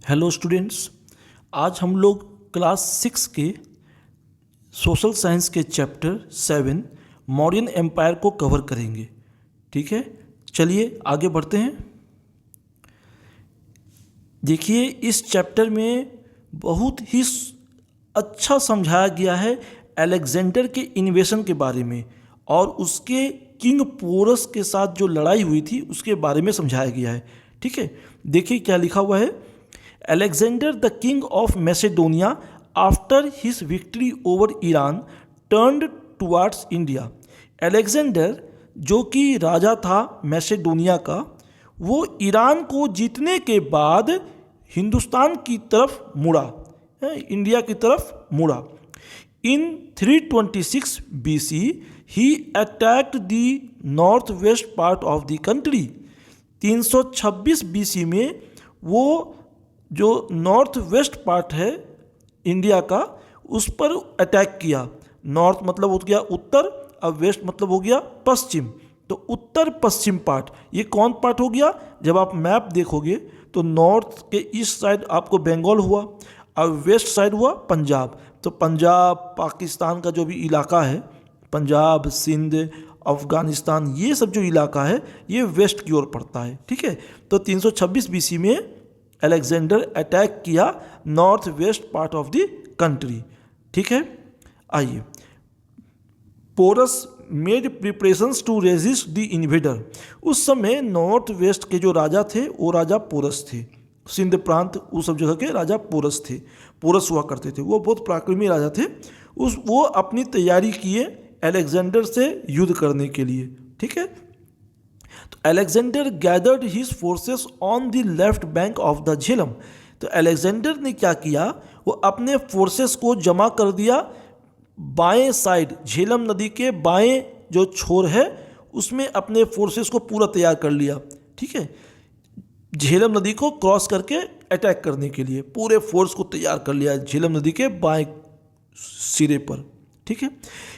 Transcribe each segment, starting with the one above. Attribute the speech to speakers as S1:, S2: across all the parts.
S1: Hello students, आज हम लोग क्लास 6 के सोशल साइंस के चैप्टर 7 मौर्यन एम्पायर को कवर करेंगे। ठीक है, चलिए आगे बढ़ते हैं। देखिए, इस चैप्टर में बहुत ही अच्छा समझाया गया है अलेक्जेंडर के इन्वेशन के बारे में और उसके किंग पोरस के साथ जो लड़ाई हुई थी उसके बारे में समझाया गया है। ठीक है, देखिए क्या लिखा हुआ है। Alexander, the king of Macedonia, after his victory over Iran, turned towards India. Alexander, जो कि राजा था मैसेडोनिया का, वो ईरान को जीतने के बाद हिंदुस्तान की तरफ मुड़ा, इंडिया की तरफ मुड़ा। In 326 BC, he attacked the northwest part of the country. 326 BC में वो जो नॉर्थ वेस्ट पार्ट है इंडिया का उस पर अटैक किया। नॉर्थ मतलब हो गया उत्तर, अब वेस्ट मतलब हो गया पश्चिम। तो उत्तर पश्चिम पार्ट, ये कौन पार्ट हो गया? जब आप मैप देखोगे तो नॉर्थ के ईस्ट साइड आपको बंगाल हुआ, अब वेस्ट साइड हुआ पंजाब। तो पंजाब पाकिस्तान का जो भी इलाका है, पंजाब, सिंध, अफ़गानिस्तान, ये सब जो इलाका है ये वेस्ट की ओर पड़ता है। ठीक है, तो 326 BC में अलेक्जेंडर अटैक किया north west part of the country. ठीक है, आइए। Porus made preparations to resist the invader. उस समय नॉर्थ वेस्ट के जो राजा थे वो राजा पोरस थे। सिंध प्रांत उस सब जगह के राजा पोरस थे, पोरस हुआ करते थे। वो बहुत पराक्रमी राजा थे। वो अपनी तैयारी किए अलेक्जेंडर से युद्ध करने के लिए। ठीक है, तो Alexander gathered his forces on the left bank of the Jhelum. तो अलेक्जेंडर ने क्या किया, वो अपने फोर्सेस को जमा कर दिया बाएं साइड, झेलम नदी के बाएं जो छोर है उसमें अपने फोर्सेस को पूरा तैयार कर लिया। ठीक है, झेलम नदी को क्रॉस करके अटैक करने के लिए पूरे फोर्स को तैयार कर लिया झेलम नदी के बाएं सिरे पर। ठीक है,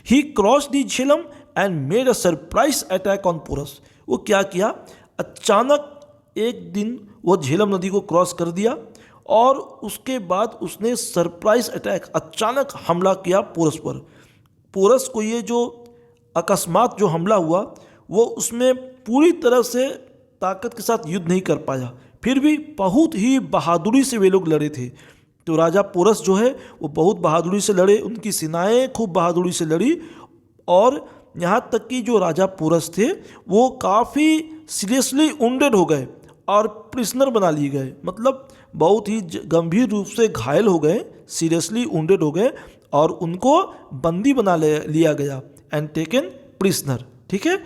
S1: he cross the Jhelum and made a surprise attack on Porus. वो क्या किया, अचानक एक दिन वो झेलम नदी को क्रॉस कर दिया और उसके बाद उसने सरप्राइज अटैक, अचानक हमला किया पोरस पर। पोरस को ये जो अकस्मात जो हमला हुआ वो उसमें पूरी तरह से ताकत के साथ युद्ध नहीं कर पाया, फिर भी बहुत ही बहादुरी से वे लोग लड़े थे। तो राजा पोरस जो है वो बहुत बहादुरी से लड़े, उनकी सेनाएं खूब बहादुरी से लड़ी और यहाँ तक कि जो राजा पोरस थे वो काफ़ी सीरियसली वुंडेड हो गए और प्रिजनर बना लिए गए। मतलब बहुत ही गंभीर रूप से घायल हो गए, सीरियसली वुंडेड हो गए और उनको बंदी बना लिया गया, एंड टेकन प्रिजनर। ठीक है,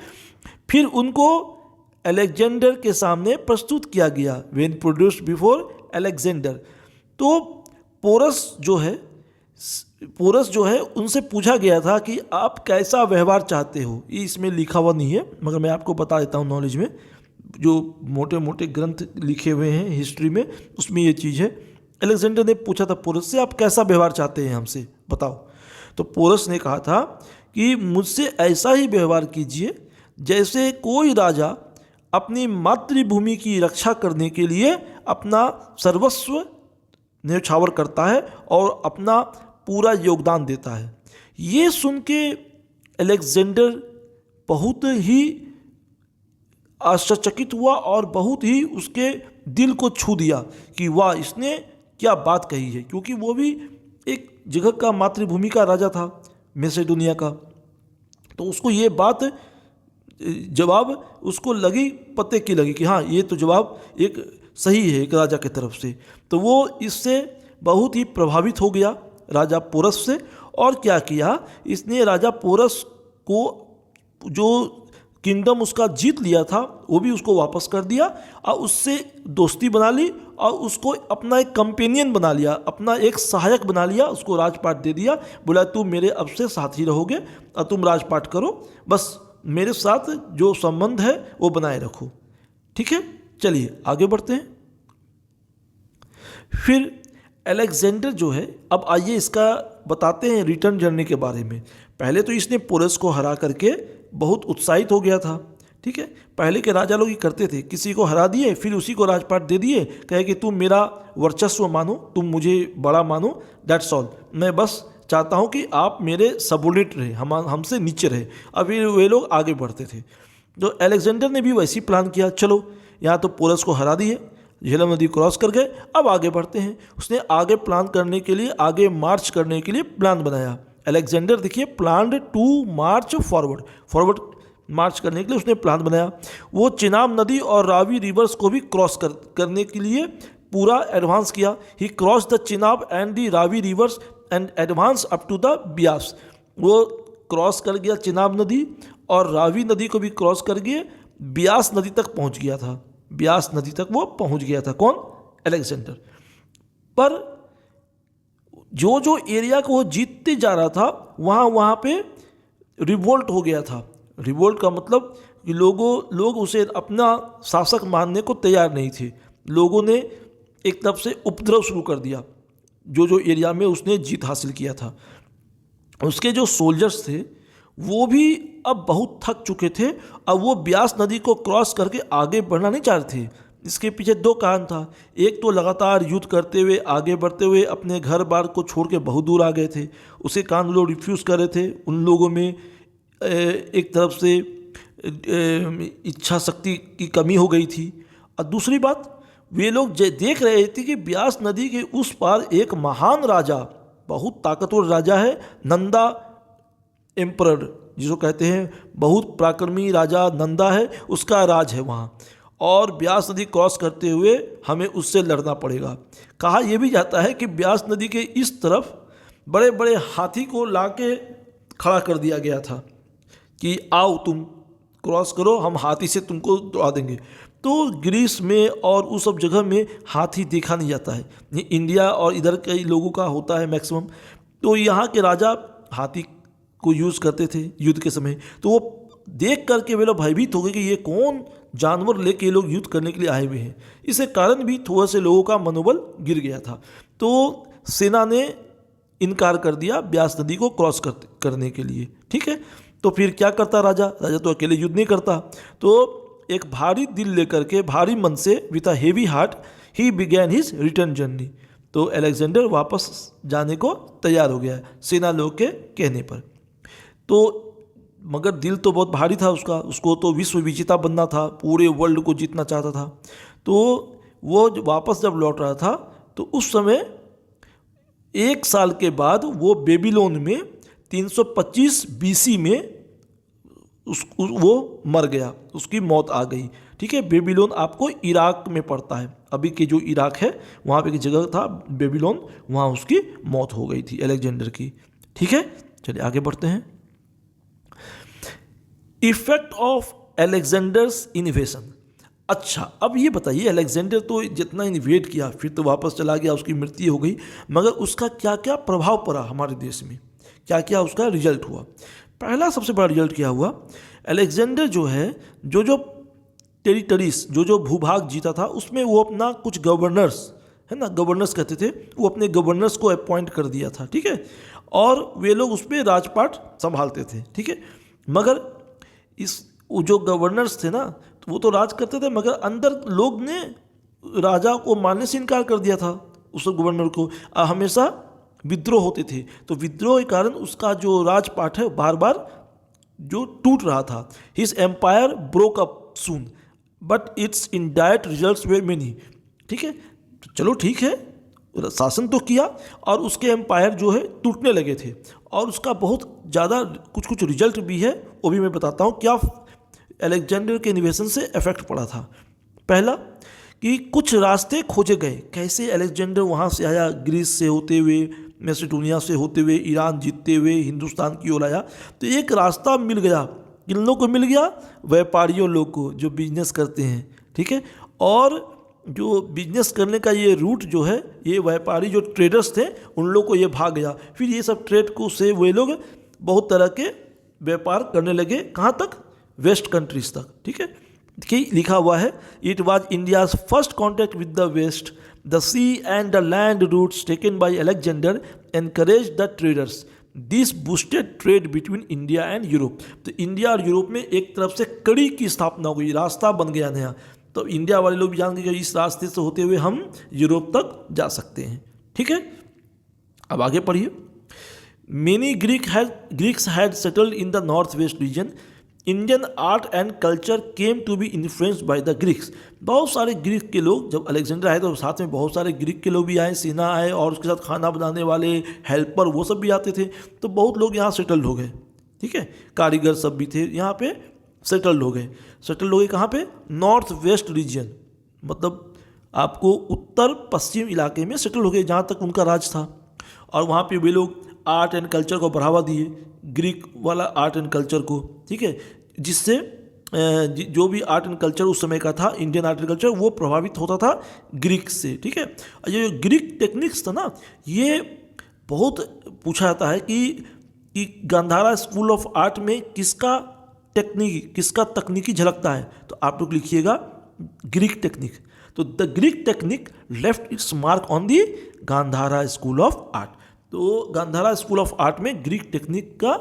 S1: फिर उनको अलेक्जेंडर के सामने प्रस्तुत किया गया, व्हेन प्रोड्यूस्ड बिफोर अलेक्जेंडर। तो पोरस जो है उनसे पूछा गया था कि आप कैसा व्यवहार चाहते हो। ये इसमें लिखा हुआ नहीं है मगर मैं आपको बता देता हूँ, नॉलेज में जो मोटे मोटे ग्रंथ लिखे हुए हैं हिस्ट्री में उसमें ये चीज़ है। अलेक्जेंडर ने पूछा था पोरस से, आप कैसा व्यवहार चाहते हैं हमसे बताओ। तो पोरस ने कहा था कि मुझसे ऐसा ही व्यवहार कीजिए जैसे कोई राजा अपनी मातृभूमि की रक्षा करने के लिए अपना सर्वस्व न्यौछावर करता है और अपना पूरा योगदान देता है। ये सुन के अलेक्जेंडर बहुत ही आश्चर्यचकित हुआ और बहुत ही उसके दिल को छू दिया कि वाह, इसने क्या बात कही है, क्योंकि वो भी एक जगह का मातृभूमि का राजा था मैसेडोनिया का। तो उसको ये बात जवाब उसको लगी, पते की लगी कि हाँ ये तो जवाब एक सही है एक राजा की तरफ से। तो वो इससे बहुत ही प्रभावित हो गया राजा पोरस से, और क्या किया इसने, राजा पोरस को जो किंगडम उसका जीत लिया था वो भी उसको वापस कर दिया और उससे दोस्ती बना ली और उसको अपना एक कंपेनियन बना लिया, अपना एक सहायक बना लिया, उसको राजपाट दे दिया। बोला तुम मेरे अब से साथी रहोगे और तुम राजपाट करो, बस मेरे साथ जो संबंध है वो बनाए रखो। ठीक है, चलिए आगे बढ़ते हैं। फिर अलेक्जेंडर जो है, अब आइए इसका बताते हैं रिटर्न जर्नी के बारे में। पहले तो इसने पोरस को हरा करके बहुत उत्साहित हो गया था। ठीक है, पहले के राजा लोग ये करते थे, किसी को हरा दिए फिर उसी को राजपाट दे दिए, कहे कि तुम मेरा वर्चस्व मानो, तुम मुझे बड़ा मानो, दैट्स ऑल, मैं बस चाहता हूँ कि आप मेरे सबोर्डिनेट रहे, हमसे नीचे रहे। अब वे लोग आगे बढ़ते थे। तो अलेक्जेंडर ने भी वैसे ही प्लान किया, चलो यहाँ तो पोरस को हरा दिए, झेलम नदी क्रॉस कर गए, अब आगे बढ़ते हैं। उसने आगे प्लान करने के लिए, आगे मार्च करने के लिए प्लान बनाया। अलेक्जेंडर देखिए, planned to march forward march करने के लिए उसने प्लान बनाया। वो चिनाब नदी और रावी रिवर्स को भी क्रॉस करने के लिए पूरा एडवांस किया। He cross the Chenab and the Ravi rivers and advance up to the Beas. वो क्रॉस कर गया चिनाब नदी और रावी नदी को भी क्रॉस कर गए, ब्यास नदी तक पहुंच गया था। ब्यास नदी तक वो पहुंच गया था, कौन? अलेक्जेंडर। पर जो जो एरिया को वो जीतते जा रहा था वहाँ पे रिवोल्ट हो गया था। रिवोल्ट का मतलब कि लोग उसे अपना शासक मानने को तैयार नहीं थे। लोगों ने एक तरफ से उपद्रव शुरू कर दिया जो एरिया में उसने जीत हासिल किया था। उसके जो सोल्जर्स थे वो भी अब बहुत थक चुके थे। अब वो ब्यास नदी को क्रॉस करके आगे बढ़ना नहीं चाहते थे। इसके पीछे दो कारण था। एक तो लगातार युद्ध करते हुए आगे बढ़ते हुए अपने घर बार को छोड़ के बहुत दूर आ गए थे, उसे कारण लोग रिफ्यूज़ कर रहे थे। उन लोगों में एक तरफ से इच्छा शक्ति की कमी हो गई थी। और दूसरी बात, वे लोग देख रहे थे कि ब्यास नदी के उस पार एक महान राजा, बहुत ताकतवर राजा है, नंदा एम्परर जिसको कहते हैं, बहुत पराक्रमी राजा नंदा है, उसका राज है वहाँ, और ब्यास नदी क्रॉस करते हुए हमें उससे लड़ना पड़ेगा। कहा यह भी जाता है कि ब्यास नदी के इस तरफ बड़े बड़े हाथी को लाके खड़ा कर दिया गया था कि आओ तुम क्रॉस करो, हम हाथी से तुमको दौड़ा देंगे। तो ग्रीस में और उस सब जगह में हाथी देखा नहीं जाता है, ये इंडिया और इधर कई लोगों का होता है मैक्सिमम। तो यहाँ के राजा हाथी को यूज़ करते थे युद्ध के समय। तो वो देख करके वे लोग भयभीत हो गए कि ये कौन जानवर लेके ये लोग युद्ध करने के लिए आए हुए हैं। इसके कारण भी थोड़ा से लोगों का मनोबल गिर गया था। तो सेना ने इनकार कर दिया ब्यास नदी को क्रॉस करने के लिए। ठीक है, तो फिर क्या करता राजा तो अकेले युद्ध नहीं करता। तो एक भारी दिल लेकर के, भारी मन से, with a heavy heart he began his return journey. तो अलेक्जेंडर वापस जाने को तैयार हो गया सेना लोग के कहने पर। तो मगर दिल तो बहुत भारी था उसको तो विश्व विजेता बनना था, पूरे वर्ल्ड को जीतना चाहता था। तो वो वापस जब लौट रहा था तो उस समय 1 साल के बाद वो बेबीलोन में 325 BC में वो मर गया, उसकी मौत आ गई। ठीक है, बेबीलोन आपको इराक में पड़ता है, अभी के जो इराक है वहाँ पे की जगह था बेबीलोन, वहाँ उसकी मौत हो गई थी अलेक्जेंडर की। ठीक है, चलिए आगे बढ़ते हैं। Effect of Alexander's इन्वेशन। अच्छा, अब ये बताइए, अलेक्जेंडर तो जितना इन्वेट किया फिर तो वापस चला गया, उसकी मृत्यु हो गई, मगर उसका क्या क्या प्रभाव पड़ा हमारे देश में, क्या क्या उसका रिजल्ट हुआ। पहला सबसे बड़ा रिजल्ट क्या हुआ, अलेक्जेंडर जो है जो टेरिटरीज जो भूभाग जीता था उसमें वो अपना कुछ गवर्नर्स है ना, गवर्नर्स कहते थे, वो अपने गवर्नर्स को अपॉइंट कर दिया था। ठीक है, और वे लोग उस पर राजपाट संभालते थे। ठीक है, मगर वो जो गवर्नर्स थे ना, तो वो तो राज करते थे, मगर अंदर लोग ने राजा को मानने से इनकार कर दिया था। उस गवर्नर को हमेशा विद्रोह होते थे, तो विद्रोह के कारण उसका जो राजपाट है बार बार जो टूट रहा था। His empire broke up soon but its indirect results were many. ठीक है, तो चलो ठीक है, शासन तो किया और उसके एम्पायर जो है टूटने लगे थे, और उसका बहुत ज़्यादा कुछ रिजल्ट भी है, वो भी मैं बताता हूँ क्या अलेक्जेंडर के इन्वेशन से इफेक्ट पड़ा था। पहला कि कुछ रास्ते खोजे गए, कैसे अलेक्जेंडर वहाँ से आया, ग्रीस से होते हुए, मैसेडोनिया से होते हुए, ईरान जीतते हुए हिंदुस्तान की ओर आया। तो एक रास्ता मिल गया, किन लोगों को मिल गया, व्यापारियों लोग को जो बिजनेस करते हैं। ठीक है, और जो बिजनेस करने का ये रूट जो है, ये व्यापारी जो ट्रेडर्स थे उन लोग को ये भाग गया। फिर ये सब ट्रेड को से वे लोग बहुत तरह के व्यापार करने लगे, कहाँ तक, वेस्ट कंट्रीज तक। ठीक है, कि लिखा हुआ है, it was India's first contact with the west, the sea and the land routes taken by Alexander encourage the traders. This boosted trade between India and Europe. तो इंडिया और यूरोप में एक तरफ से कड़ी की स्थापना हो गई, रास्ता बन गया नया। तो इंडिया वाले लोग भी जान गए कि इस रास्ते से होते हुए हम यूरोप तक जा सकते हैं। ठीक है, अब आगे पढ़िए। Many Greeks had settled in the north west region. Indian art and culture came to be influenced by the Greeks. बहुत सारे ग्रीक के लोग, जब अलेक्जेंडर आए तो साथ में बहुत सारे ग्रीक के लोग भी आए, सेना आए, और उसके साथ खाना बनाने वाले, हेल्पर, वो सब भी आते थे। तो बहुत लोग यहाँ सेटल्ड हो गए। ठीक है, कारीगर सब भी थे यहाँ पे, सेटल्ड हो गए। सेटल्ड हो गए कहाँ पे? नॉर्थ वेस्ट रीजन, मतलब आपको उत्तर पश्चिम इलाके में सेटल हो गए, जहाँ तक उनका राज था। और वहाँ पे वे लोग आर्ट एंड कल्चर को बढ़ावा दिए, ग्रीक वाला आर्ट एंड कल्चर को। ठीक है, जिससे जो भी आर्ट एंड कल्चर उस समय का था, इंडियन आर्ट एंड कल्चर, वो प्रभावित होता था ग्रीक से। ठीक है, ये ग्रीक टेक्निक्स था ना, ये बहुत पूछा जाता है कि गांधारा स्कूल ऑफ आर्ट में किसका तकनीकी झलकता है। तो आप लोग लिखिएगा ग्रीक टेक्निक। तो the Greek technique left its mark on the Gandhara school of art. तो गांधारा स्कूल ऑफ आर्ट में ग्रीक टेक्निक का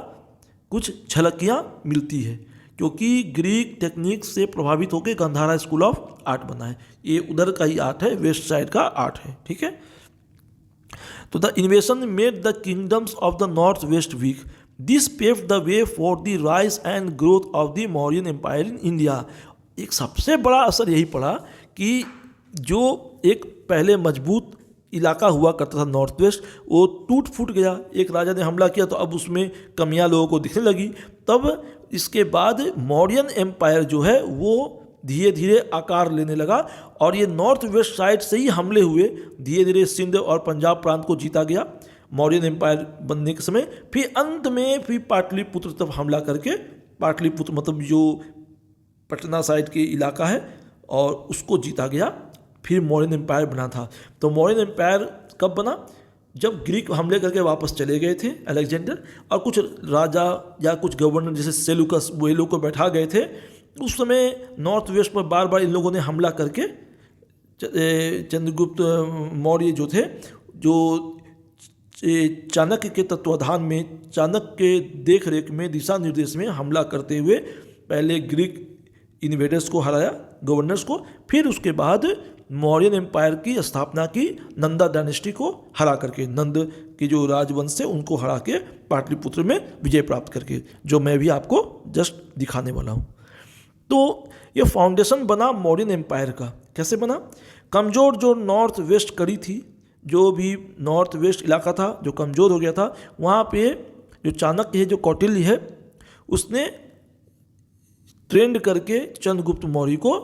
S1: कुछ झलकियाँ मिलती है, क्योंकि ग्रीक टेक्निक से प्रभावित होकर गांधारा स्कूल ऑफ आर्ट बना है। ये उधर का ही आर्ट है, वेस्ट साइड का आर्ट है। ठीक है, तो the invasion made the kingdoms of the north west weak. This paved the way for the rise and growth of the Mauryan empire in India. एक सबसे बड़ा असर यही पड़ा कि जो एक पहले मजबूत इलाका हुआ करता था नॉर्थ वेस्ट, वो टूट फूट गया। एक राजा ने हमला किया तो अब उसमें कमियां लोगों को दिखने लगी। तब इसके बाद मौर्यन एम्पायर जो है वो धीरे धीरे आकार लेने लगा, और ये नॉर्थ वेस्ट साइड से ही हमले हुए। धीरे धीरे सिंध और पंजाब प्रांत को जीता गया मौर्यन एम्पायर बनने के समय। फिर अंत में फिर पाटलिपुत्र तब हमला करके, पाटलिपुत्र मतलब जो पटना साइड के इलाका है, और उसको जीता गया। फिर मौर्यन एम्पायर बना था। तो मौर्यन एम्पायर कब बना? जब ग्रीक हमले करके वापस चले गए थे अलेक्जेंडर, और कुछ राजा या कुछ गवर्नर जैसे सेलुकस, वो लोग को बैठा गए थे। उस समय नॉर्थ वेस्ट पर बार बार इन लोगों ने हमला करके चंद्रगुप्त मौर्य जो थे, जो चाणक्य के तत्वाधान में, चाणक्य के देख रेख में, दिशा निर्देश में हमला करते हुए पहले ग्रीक इन्वेडर्स को हराया, गवर्नर्स को। फिर उसके बाद मौर्यन एम्पायर की स्थापना की, नंदा डायनेस्टी को हरा करके, नंद की जो राजवंश है उनको हरा के पाटलिपुत्र में विजय प्राप्त करके, जो मैं भी आपको जस्ट दिखाने वाला हूँ। तो ये फाउंडेशन बना मौर्यन एम्पायर का। कैसे बना? कमज़ोर जो नॉर्थ वेस्ट कड़ी थी, जो भी नॉर्थ वेस्ट इलाका था जो कमज़ोर हो गया था, वहाँ पे जो चाणक्य है, जो कौटिल्य है, उसने ट्रेंड करके चंद्रगुप्त मौर्य को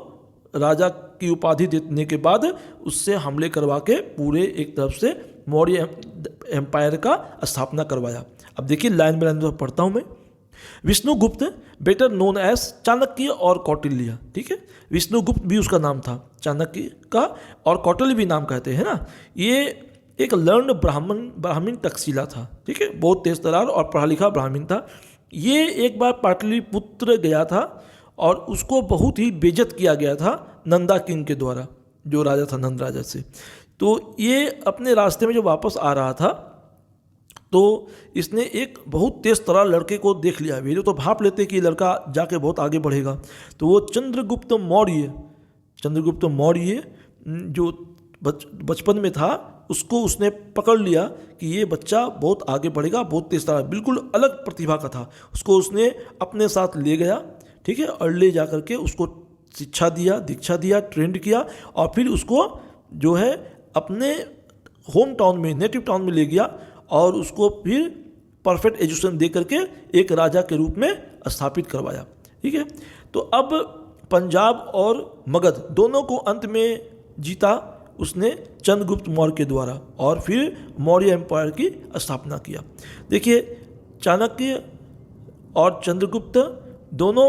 S1: राजा की उपाधि देने के बाद उससे हमले करवा के पूरे एक तरफ से मौर्य एम्पायर का स्थापना करवाया। अब देखिए लाइन बाय लाइन पढ़ता हूँ मैं। Vishnugupta, better known as Chanakya और कौटिल्य। ठीक है, विष्णुगुप्त भी उसका नाम था, चाणक्य का, और कौटिल्य भी नाम कहते हैं ना। ये एक लर्न ब्राह्मण तक्षशिला था। ठीक है, बहुत तेज तरार और पढ़ा लिखा ब्राह्मण था। ये एक बार पाटलिपुत्र गया था और उसको बहुत ही बेइज्जत किया गया था नंदा किंग के द्वारा, जो राजा था नंद राजा से। तो ये अपने रास्ते में जो वापस आ रहा था, तो इसने एक बहुत तेज तरार लड़के को देख लिया। वे तो भाप लेते कि लड़का जाके बहुत आगे बढ़ेगा। तो वो चंद्रगुप्त मौर्य जो बचपन में था, उसको उसने पकड़ लिया कि ये बच्चा बहुत आगे बढ़ेगा, बहुत तेज तरार, बिल्कुल अलग प्रतिभा का था। उसको उसने अपने साथ ले गया। ठीक है, और ले जा करके उसको शिक्षा दिया, दीक्षा दिया, ट्रेंड किया, और फिर उसको जो है अपने होम टाउन में, नेटिव टाउन में ले गया, और उसको फिर परफेक्ट एजुकेशन दे करके एक राजा के रूप में स्थापित करवाया। ठीक है, तो अब पंजाब और मगध दोनों को अंत में जीता उसने चंद्रगुप्त मौर्य के द्वारा, और फिर मौर्य एम्पायर की स्थापना किया। देखिए, चाणक्य और चंद्रगुप्त दोनों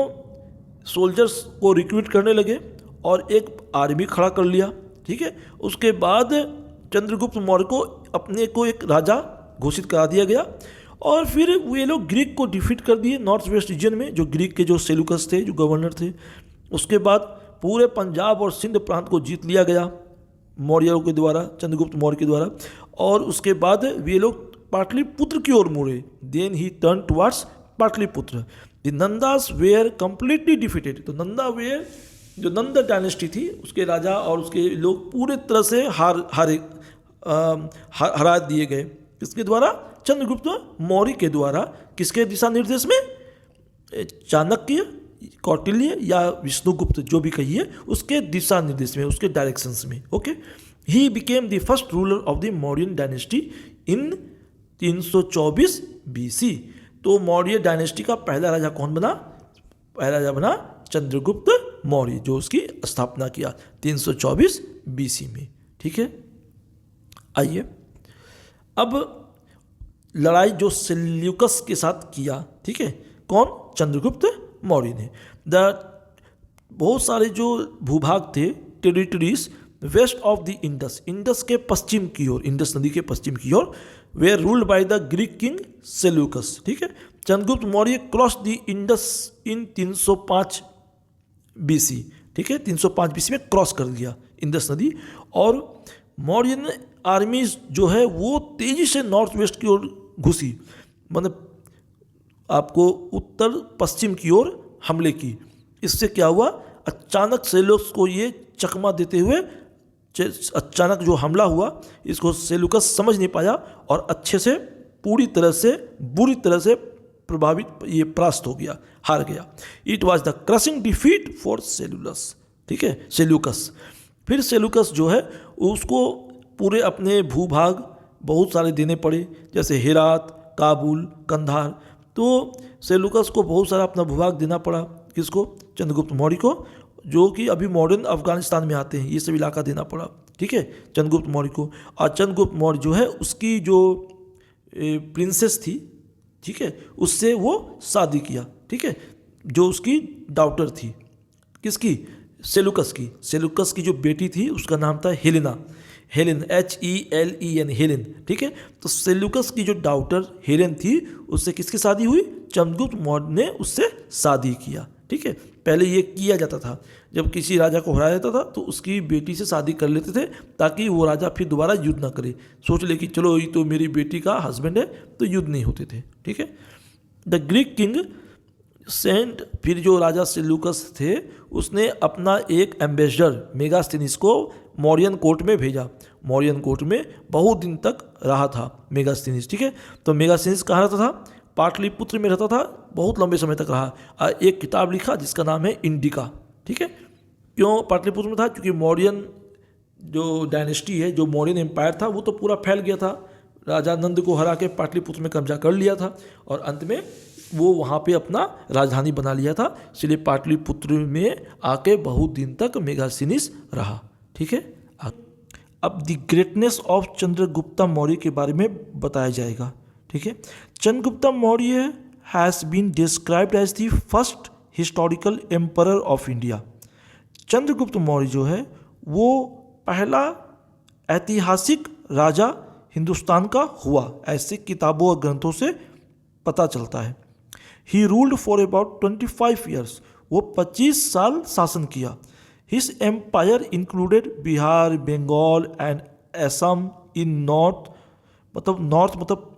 S1: सोल्जर्स को रिक्रूट करने लगे और एक आर्मी खड़ा कर लिया। ठीक है, उसके बाद चंद्रगुप्त मौर्य को अपने को एक राजा घोषित करा दिया गया, और फिर वे लोग ग्रीक को डिफीट कर दिए नॉर्थ वेस्ट रीजन में, जो ग्रीक के जो सेलुकस थे, जो गवर्नर थे। उसके बाद पूरे पंजाब और सिंध प्रांत को जीत लिया गया मौर्यों के द्वारा, चंद्रगुप्त मौर्य के द्वारा। और उसके बाद वे लोग पाटलिपुत्र की ओर मुड़े। Then he turn towards Pataliputra. The Nandas were completely defeated. तो नंदा वेयर जो नंद डायनेस्टी थी उसके राजा और उसके लोग पूरे तरह से हरा दिए गए। किसके द्वारा? चंद्रगुप्त मौर्य के द्वारा। किसके दिशा निर्देश में? चाणक्य, कौटिल्य या विष्णुगुप्त जो भी कहिए, उसके दिशा निर्देश में, उसके डायरेक्शंस में। Okay, he became the first ruler of the Mauryan dynasty in 324 BC। तो मौर्य डायनेस्टी का पहला राजा कौन बना? पहला राजा बना चंद्रगुप्त मौर्य, जो उसकी स्थापना किया 324 BC में। ठीक है, आइए अब लड़ाई जो सेल्यूकस के साथ किया, ठीक है, कौन? चंद्रगुप्त मौर्य ने। बहुत सारे जो भूभाग थे, territories west of the Indus, Indus के पश्चिम की ओर, इंडस नदी के पश्चिम की ओर, were ruled by the Greek king Seleucus. ठीक है, Chandragupta Maurya cross the Indus in 305 BC। ठीक है, 305 BC में क्रॉस कर दिया इंडस नदी, और मौर्यन आर्मी जो है वो तेजी से नॉर्थ वेस्ट की ओर घुसी, मतलब आपको उत्तर पश्चिम की ओर हमले की। इससे क्या हुआ? अचानक सेल्यूकस को ये चकमा देते हुए, अचानक जो हमला हुआ इसको सेल्यूकस समझ नहीं पाया और अच्छे से पूरी तरह से बुरी तरह से प्रभावित, ये परास्त हो गया, हार गया। It was the crushing defeat for Seleucus. ठीक है, सेल्यूकस। फिर सेल्यूकस जो है उसको पूरे अपने भूभाग बहुत सारे देने पड़े, जैसे हेरात, काबुल, कंधार। तो सेल्यूकस को बहुत सारा अपना भूभाग देना पड़ा। किसको? चंद्रगुप्त मौर्य को, जो कि अभी मॉडर्न अफगानिस्तान में आते हैं, ये सब इलाका देना पड़ा। ठीक है, चंद्रगुप्त मौर्य को। और चंद्रगुप्त मौर्य जो है उसकी जो प्रिंसेस थी, ठीक है, उससे वो शादी किया। ठीक है, जो उसकी डॉटर थी, किसकी? सेल्यूकस की। सेल्यूकस की जो बेटी थी उसका नाम था हेलेना, हेलेन, HELEN, हेलेन। ठीक है, तो सेल्यूकस की जो डॉटर हेलेन थी उससे किसकी शादी हुई? चंद्रगुप्त मौर्य ने उससे शादी किया। ठीक है, पहले ये किया जाता था, जब किसी राजा को हराया जाता था तो उसकी बेटी से शादी कर लेते थे, ताकि वो राजा फिर दोबारा युद्ध ना करे, सोच ले कि चलो ये तो मेरी बेटी का हस्बैंड है, तो युद्ध नहीं होते थे। ठीक है, द ग्रीक किंग सेंट, फिर जो राजा सेल्यूकस थे उसने अपना एक एम्बेसडर मेगास्थनीस को मौर्यन कोर्ट में भेजा। मौर्यन कोर्ट में बहुत दिन तक रहा था मेगास्थनीस। ठीक है, तो मेगास्थनीस कहाँ रहता था? पाटलिपुत्र में रहता था, बहुत लंबे समय तक रहा। एक किताब लिखा जिसका नाम है इंडिका। ठीक है, क्यों पाटलिपुत्र में था? क्योंकि मौर्यन जो डायनेस्टी है, जो मौर्यन एम्पायर था, वो तो पूरा फैल गया था। राजा नंद को हरा के पाटलिपुत्र में कब्जा कर लिया था और अंत में वो वहाँ पे अपना राजधानी बना लिया था। इसलिए पाटलिपुत्र में आके बहुत दिन तक मेगास्थनीस रहा। ठीक है, अब the greatness of Chandragupta Maurya के बारे में बताया जाएगा। ठीक है, Chandragupta Maurya has been described as the first historical emperor of India. Chandragupta Maurya जो है वो पहला ऐतिहासिक राजा हिंदुस्तान का हुआ, ऐसे किताबों और ग्रंथों से पता चलता है। He ruled for about 25 years, वो 25 साल शासन किया। His empire included Bihar, Bengal and Assam in north, मतलब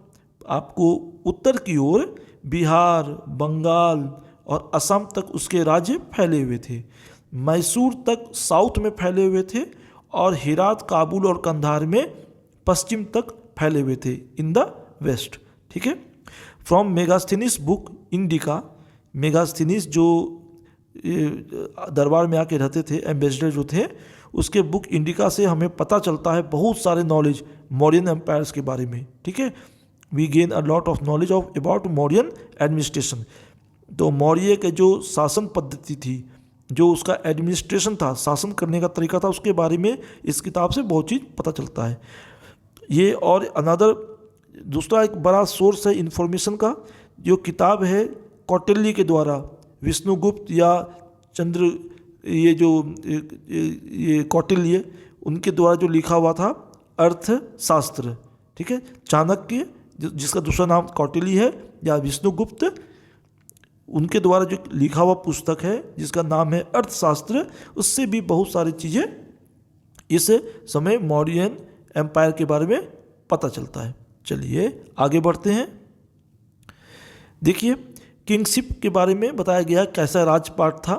S1: आपको उत्तर की ओर बिहार, बंगाल और असम तक उसके राज्य फैले हुए थे। मैसूर तक साउथ में फैले हुए थे और हेरात, काबुल और कंधार में पश्चिम तक फैले हुए थे, इन द वेस्ट। ठीक है, from Megasthenes book Indica, Megasthenes जो दरबार में आके रहते थे, एम्बेसडर जो थे, उसके बुक इंडिका से हमें पता चलता है बहुत सारे नॉलेज मौर्यन एम्पायर्स के बारे में। ठीक है, we gain a lot of knowledge of about Mauryan administration. तो मौर्य के जो शासन पद्धति थी, जो उसका एडमिनिस्ट्रेशन था, शासन करने का तरीका था, उसके बारे में इस किताब से बहुत चीज़ पता चलता है। ये और अनदर दूसरा एक बड़ा सोर्स है इन्फॉर्मेशन का, जो किताब है कौटिल्य के द्वारा, विष्णुगुप्त या चंद्र, ये जो ये कौटिल्य, उनके द्वारा जो लिखा हुआ था अर्थशास्त्र। ठीक है, चाणक्य जिसका दूसरा नाम कौटिल्य है, या विष्णुगुप्त, उनके द्वारा जो लिखा हुआ पुस्तक है जिसका नाम है अर्थशास्त्र, उससे भी बहुत सारी चीज़ें इस समय मौर्यन एम्पायर के बारे में पता चलता है। चलिए आगे बढ़ते हैं। देखिए किंगशिप के बारे में बताया गया कैसा राजपाट था।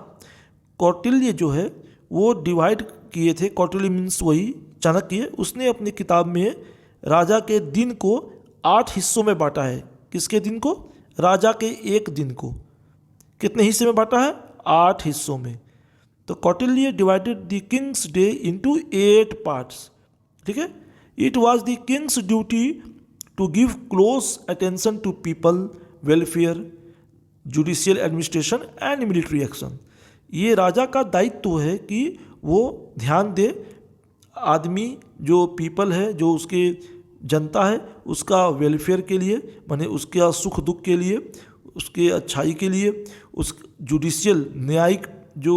S1: कौटिल्य जो है वो डिवाइड किए थे। कौटिल्य मीन्स वही चाणक्य। उसने अपनी किताब में राजा के दिन को 8 हिस्सों में बांटा है। किसके दिन को? राजा के एक दिन को। कितने हिस्से में बांटा है? 8 हिस्सों में। तो Kautilya divided the king's day into 8 parts. ठीक है। It was the king's duty to give close attention to people welfare, judicial administration and military action. ये राजा का दायित्व है कि वो ध्यान दे आदमी जो पीपल है, जो उसके जनता है, उसका वेलफेयर के लिए, माने उसका सुख दुख के लिए, उसके अच्छाई के लिए, उस जुडिशियल न्यायिक जो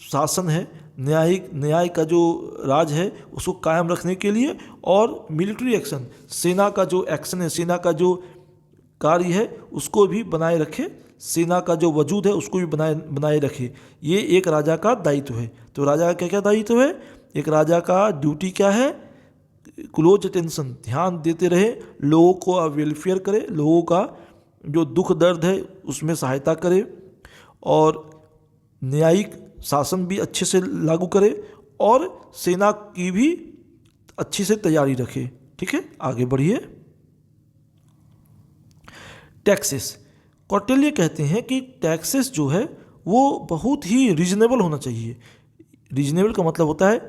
S1: शासन है, न्याय का जो राज है उसको कायम रखने के लिए, और मिलिट्री एक्शन सेना का जो एक्शन है, सेना का जो कार्य है उसको भी बनाए रखे, सेना का जो वजूद है उसको भी बनाए रखे। ये एक राजा का दायित्व है। तो राजा का क्या क्या दायित्व है? एक राजा का ड्यूटी क्या है? क्लोज अटेंशन, ध्यान देते रहे, लोगों को वेलफेयर करे, लोगों का जो दुख दर्द है उसमें सहायता करे, और न्यायिक शासन भी अच्छे से लागू करे, और सेना की भी अच्छी से तैयारी रखे। ठीक है, आगे बढ़िए। टैक्सेस। कौटिल्य कहते हैं कि टैक्सेस जो है वो बहुत ही रीजनेबल होना चाहिए। रीजनेबल का मतलब होता है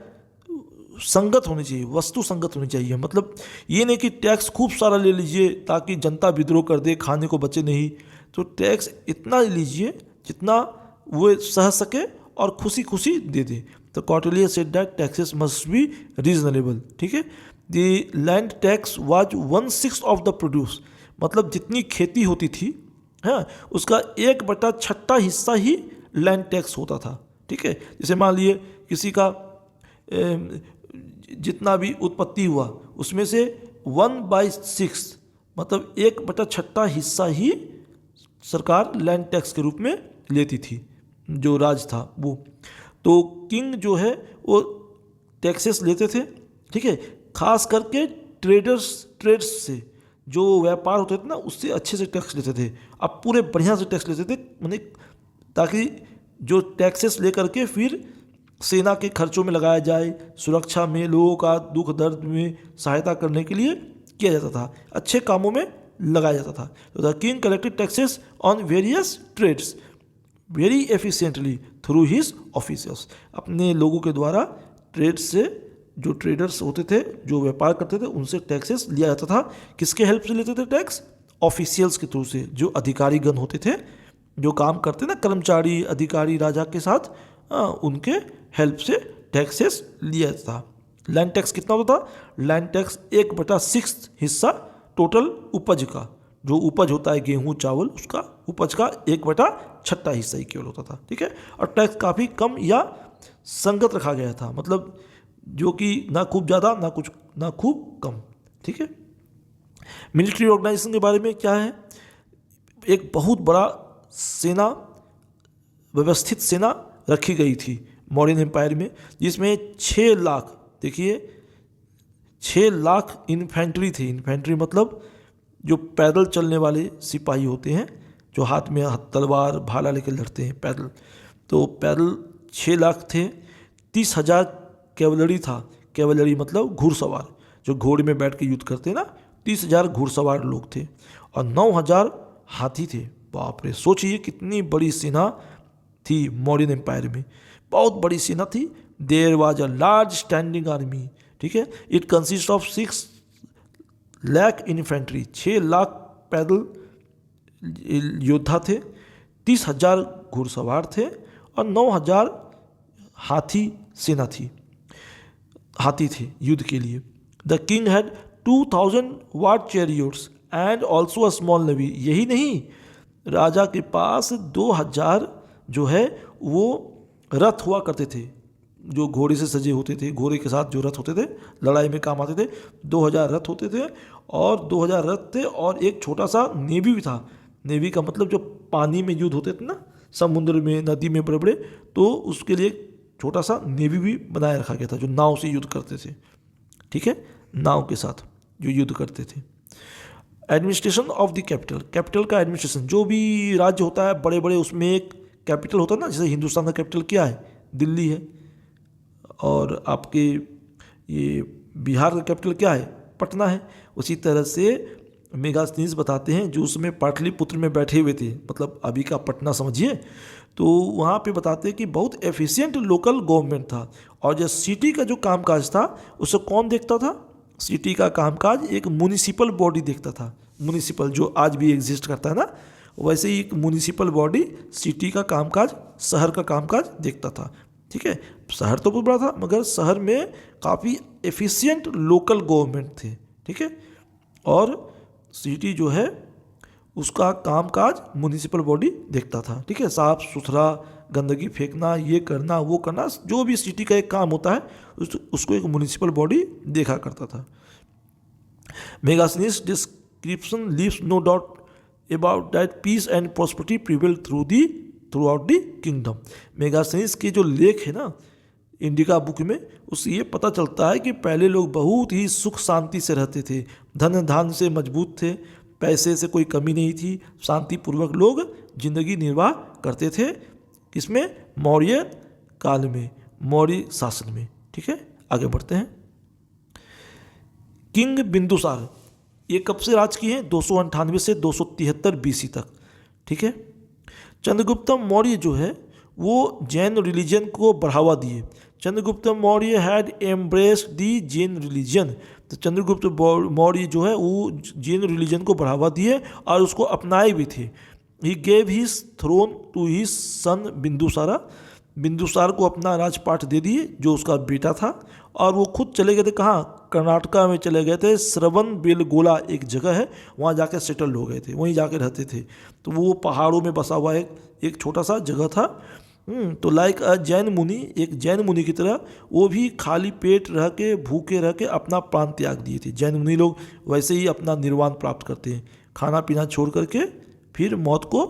S1: संगत होनी चाहिए, वस्तु संगत होनी चाहिए। मतलब ये नहीं कि टैक्स खूब सारा ले लीजिए ताकि जनता विद्रोह कर दे, खाने को बचे नहीं। तो टैक्स इतना लीजिए जितना वो सह सके और खुशी खुशी दे दे। तो Kautilya said that taxes must be reasonable. ठीक है। The land tax was 1/6 of the produce. मतलब जितनी खेती होती थी, हाँ, उसका 1/6 हिस्सा ही लैंड टैक्स होता था। ठीक है। जैसे मान लिए किसी का जितना भी उत्पत्ति हुआ उसमें से 1/6 मतलब 1/6 हिस्सा ही सरकार लैंड टैक्स के रूप में लेती थी, जो राज था वो। तो किंग जो है वो टैक्सेस लेते थे। ठीक है। खास करके ट्रेड्स से जो व्यापार होते थे ना, उससे अच्छे से टैक्स लेते थे। अब पूरे बढ़िया से टैक्स लेते थे, माने ताकि जो टैक्सेस लेकर के फिर सेना के खर्चों में लगाया जाए, सुरक्षा में, लोगों का दुख दर्द में सहायता करने के लिए किया जाता था, अच्छे कामों में लगाया जाता था। तो the king collected taxes on various trades very efficiently through his officers. अपने लोगों के द्वारा ट्रेड से, जो ट्रेडर्स होते थे, जो व्यापार करते थे, उनसे टैक्सेस लिया जाता था। किसके हेल्प से लेते थे टैक्स? ऑफिशियल्स के थ्रू से, जो अधिकारी गण होते थे, जो काम करते ना, कर्मचारी अधिकारी राजा के साथ, उनके हेल्प से टैक्सेस लिया जाता था। लैंड टैक्स कितना होता था? लैंड टैक्स 1/6 हिस्सा टोटल उपज का, जो उपज होता है गेहूँ चावल, उसका उपज का 1/6 हिस्सा ही केवल होता था। ठीक है। और टैक्स काफ़ी कम या संगत रखा गया था, मतलब जो कि ना खूब ज़्यादा ना खूब कम। ठीक है। मिलिट्री ऑर्गेनाइजेशन के बारे में क्या है? एक बहुत बड़ा सेना, व्यवस्थित सेना रखी गई थी मौर्यन एम्पायर में, जिसमें 6 लाख, देखिए 6 लाख इन्फेंट्री थी। इन्फेंट्री मतलब जो पैदल चलने वाले सिपाही होते हैं, जो हाथ में तलवार भाला लेकर लड़ते हैं पैदल। तो पैदल 6 लाख थे। 30,000 कैवलरी था। कैवलरी मतलब घुड़सवार, जो घोड़े में बैठ के युद्ध करते हैं ना, 30,000 घुड़सवार लोग थे, और 9,000 हाथी थे। बाप रे, सोचिए कितनी बड़ी सेना थी मौर्यन एम्पायर में, बहुत बड़ी सेना थी। There was a large standing army. ठीक है। It consist of 6 lakh infantry, 6 lakh पैदल योद्धा थे, 30,000 घुड़सवार थे, और 9,000 हाथी सेना थी, हाथी थे युद्ध के लिए। The king had 2,000 war chariots and also a small navy. यही नहीं, राजा के पास 2,000 जो है वो रथ हुआ करते थे, जो घोड़े से सजे होते थे। घोड़े के साथ जो रथ होते थे लड़ाई में काम आते थे। 2,000 रथ होते थे, और 2,000 रथ थे, और एक छोटा सा नेवी भी था। नेवी का मतलब जो पानी में युद्ध होते थे ना, समुद्र में, नदी में बड़े बड़े, तो उसके लिए छोटा सा नेवी भी बनाए रखा गया था, जो नाव से युद्ध करते थे। ठीक है। नाव के साथ जो युद्ध करते थे। Administration of the capital, capital का एडमिनिस्ट्रेशन, जो भी राज्य होता है बड़े बड़े उसमें एक कैपिटल होता है ना, जैसे हिंदुस्तान का कैपिटल क्या है, दिल्ली है, और आपके ये बिहार का कैपिटल क्या है, पटना है। उसी तरह से मेगास्थनीज बताते हैं जो उसमें पाटलिपुत्र में बैठे हुए थे, मतलब अभी का पटना समझिए, तो वहाँ पे बताते हैं कि बहुत एफिशिएंट लोकल गवर्नमेंट था। और जो सिटी का जो कामकाज था उसे कौन देखता था, सिटी का कामकाज एक म्युनिसिपल बॉडी देखता था, म्युनिसिपल जो आज भी एग्जिस्ट करता है ना, वैसे ही एक म्युनिसिपल बॉडी सिटी का कामकाज, शहर का कामकाज देखता था। ठीक है, शहर तो बहुत बड़ा था मगर शहर में काफ़ी एफिशिएंट लोकल गवर्नमेंट थे। ठीक है, और सिटी जो है उसका कामकाज म्युनिसिपल बॉडी देखता था। ठीक है, साफ सुथरा, गंदगी फेंकना, ये करना वो करना, जो भी सिटी का एक काम होता है उसको एक म्युनिसिपल बॉडी देखा करता था। Megasthenes description leaves no doubt about that peace and prosperity prevail throughout the kingdom. Megasthenes के जो लेख है ना इंडिका बुक में, उससे ये पता चलता है कि पहले लोग बहुत ही सुख शांति से रहते थे, धन धान से मजबूत थे, पैसे से कोई कमी नहीं थी, शांतिपूर्वक लोग जिंदगी निर्वाह करते थे। किसमें, मौर्य काल में, मौर्य शासन में। ठीक है, आगे बढ़ते हैं। किंग बिंदुसार ये कब से राज किए हैं, 298 से 273 BC तक। ठीक है, चंद्रगुप्त मौर्य जो है वो जैन रिलीजन को बढ़ावा दिए। Chandragupta Maurya had embraced the Jain religion, तो चंद्रगुप्त मौर्य जो है वो जैन रिलीजन को बढ़ावा दिए और उसको अपनाए भी थे। He gave his throne to his son Bindusara, Bindusar को अपना राजपाट दे दिए जो उसका बेटा था, और वो खुद चले गए थे कहाँ, कर्नाटका में चले गए थे। श्रवण बेलगोला एक जगह है, वहाँ जाकर सेटल हो गए थे, वहीं जाकर रहते थे। तो वो पहाड़ों में बसा हुआ एक छोटा सा जगह था। तो लाइक जैन मुनि, एक जैन मुनि की तरह वो भी खाली पेट रह के, भूखे रह के अपना प्राण त्याग दिए थे। जैन मुनि लोग वैसे ही अपना निर्वाण प्राप्त करते हैं, खाना पीना छोड़ करके फिर मौत को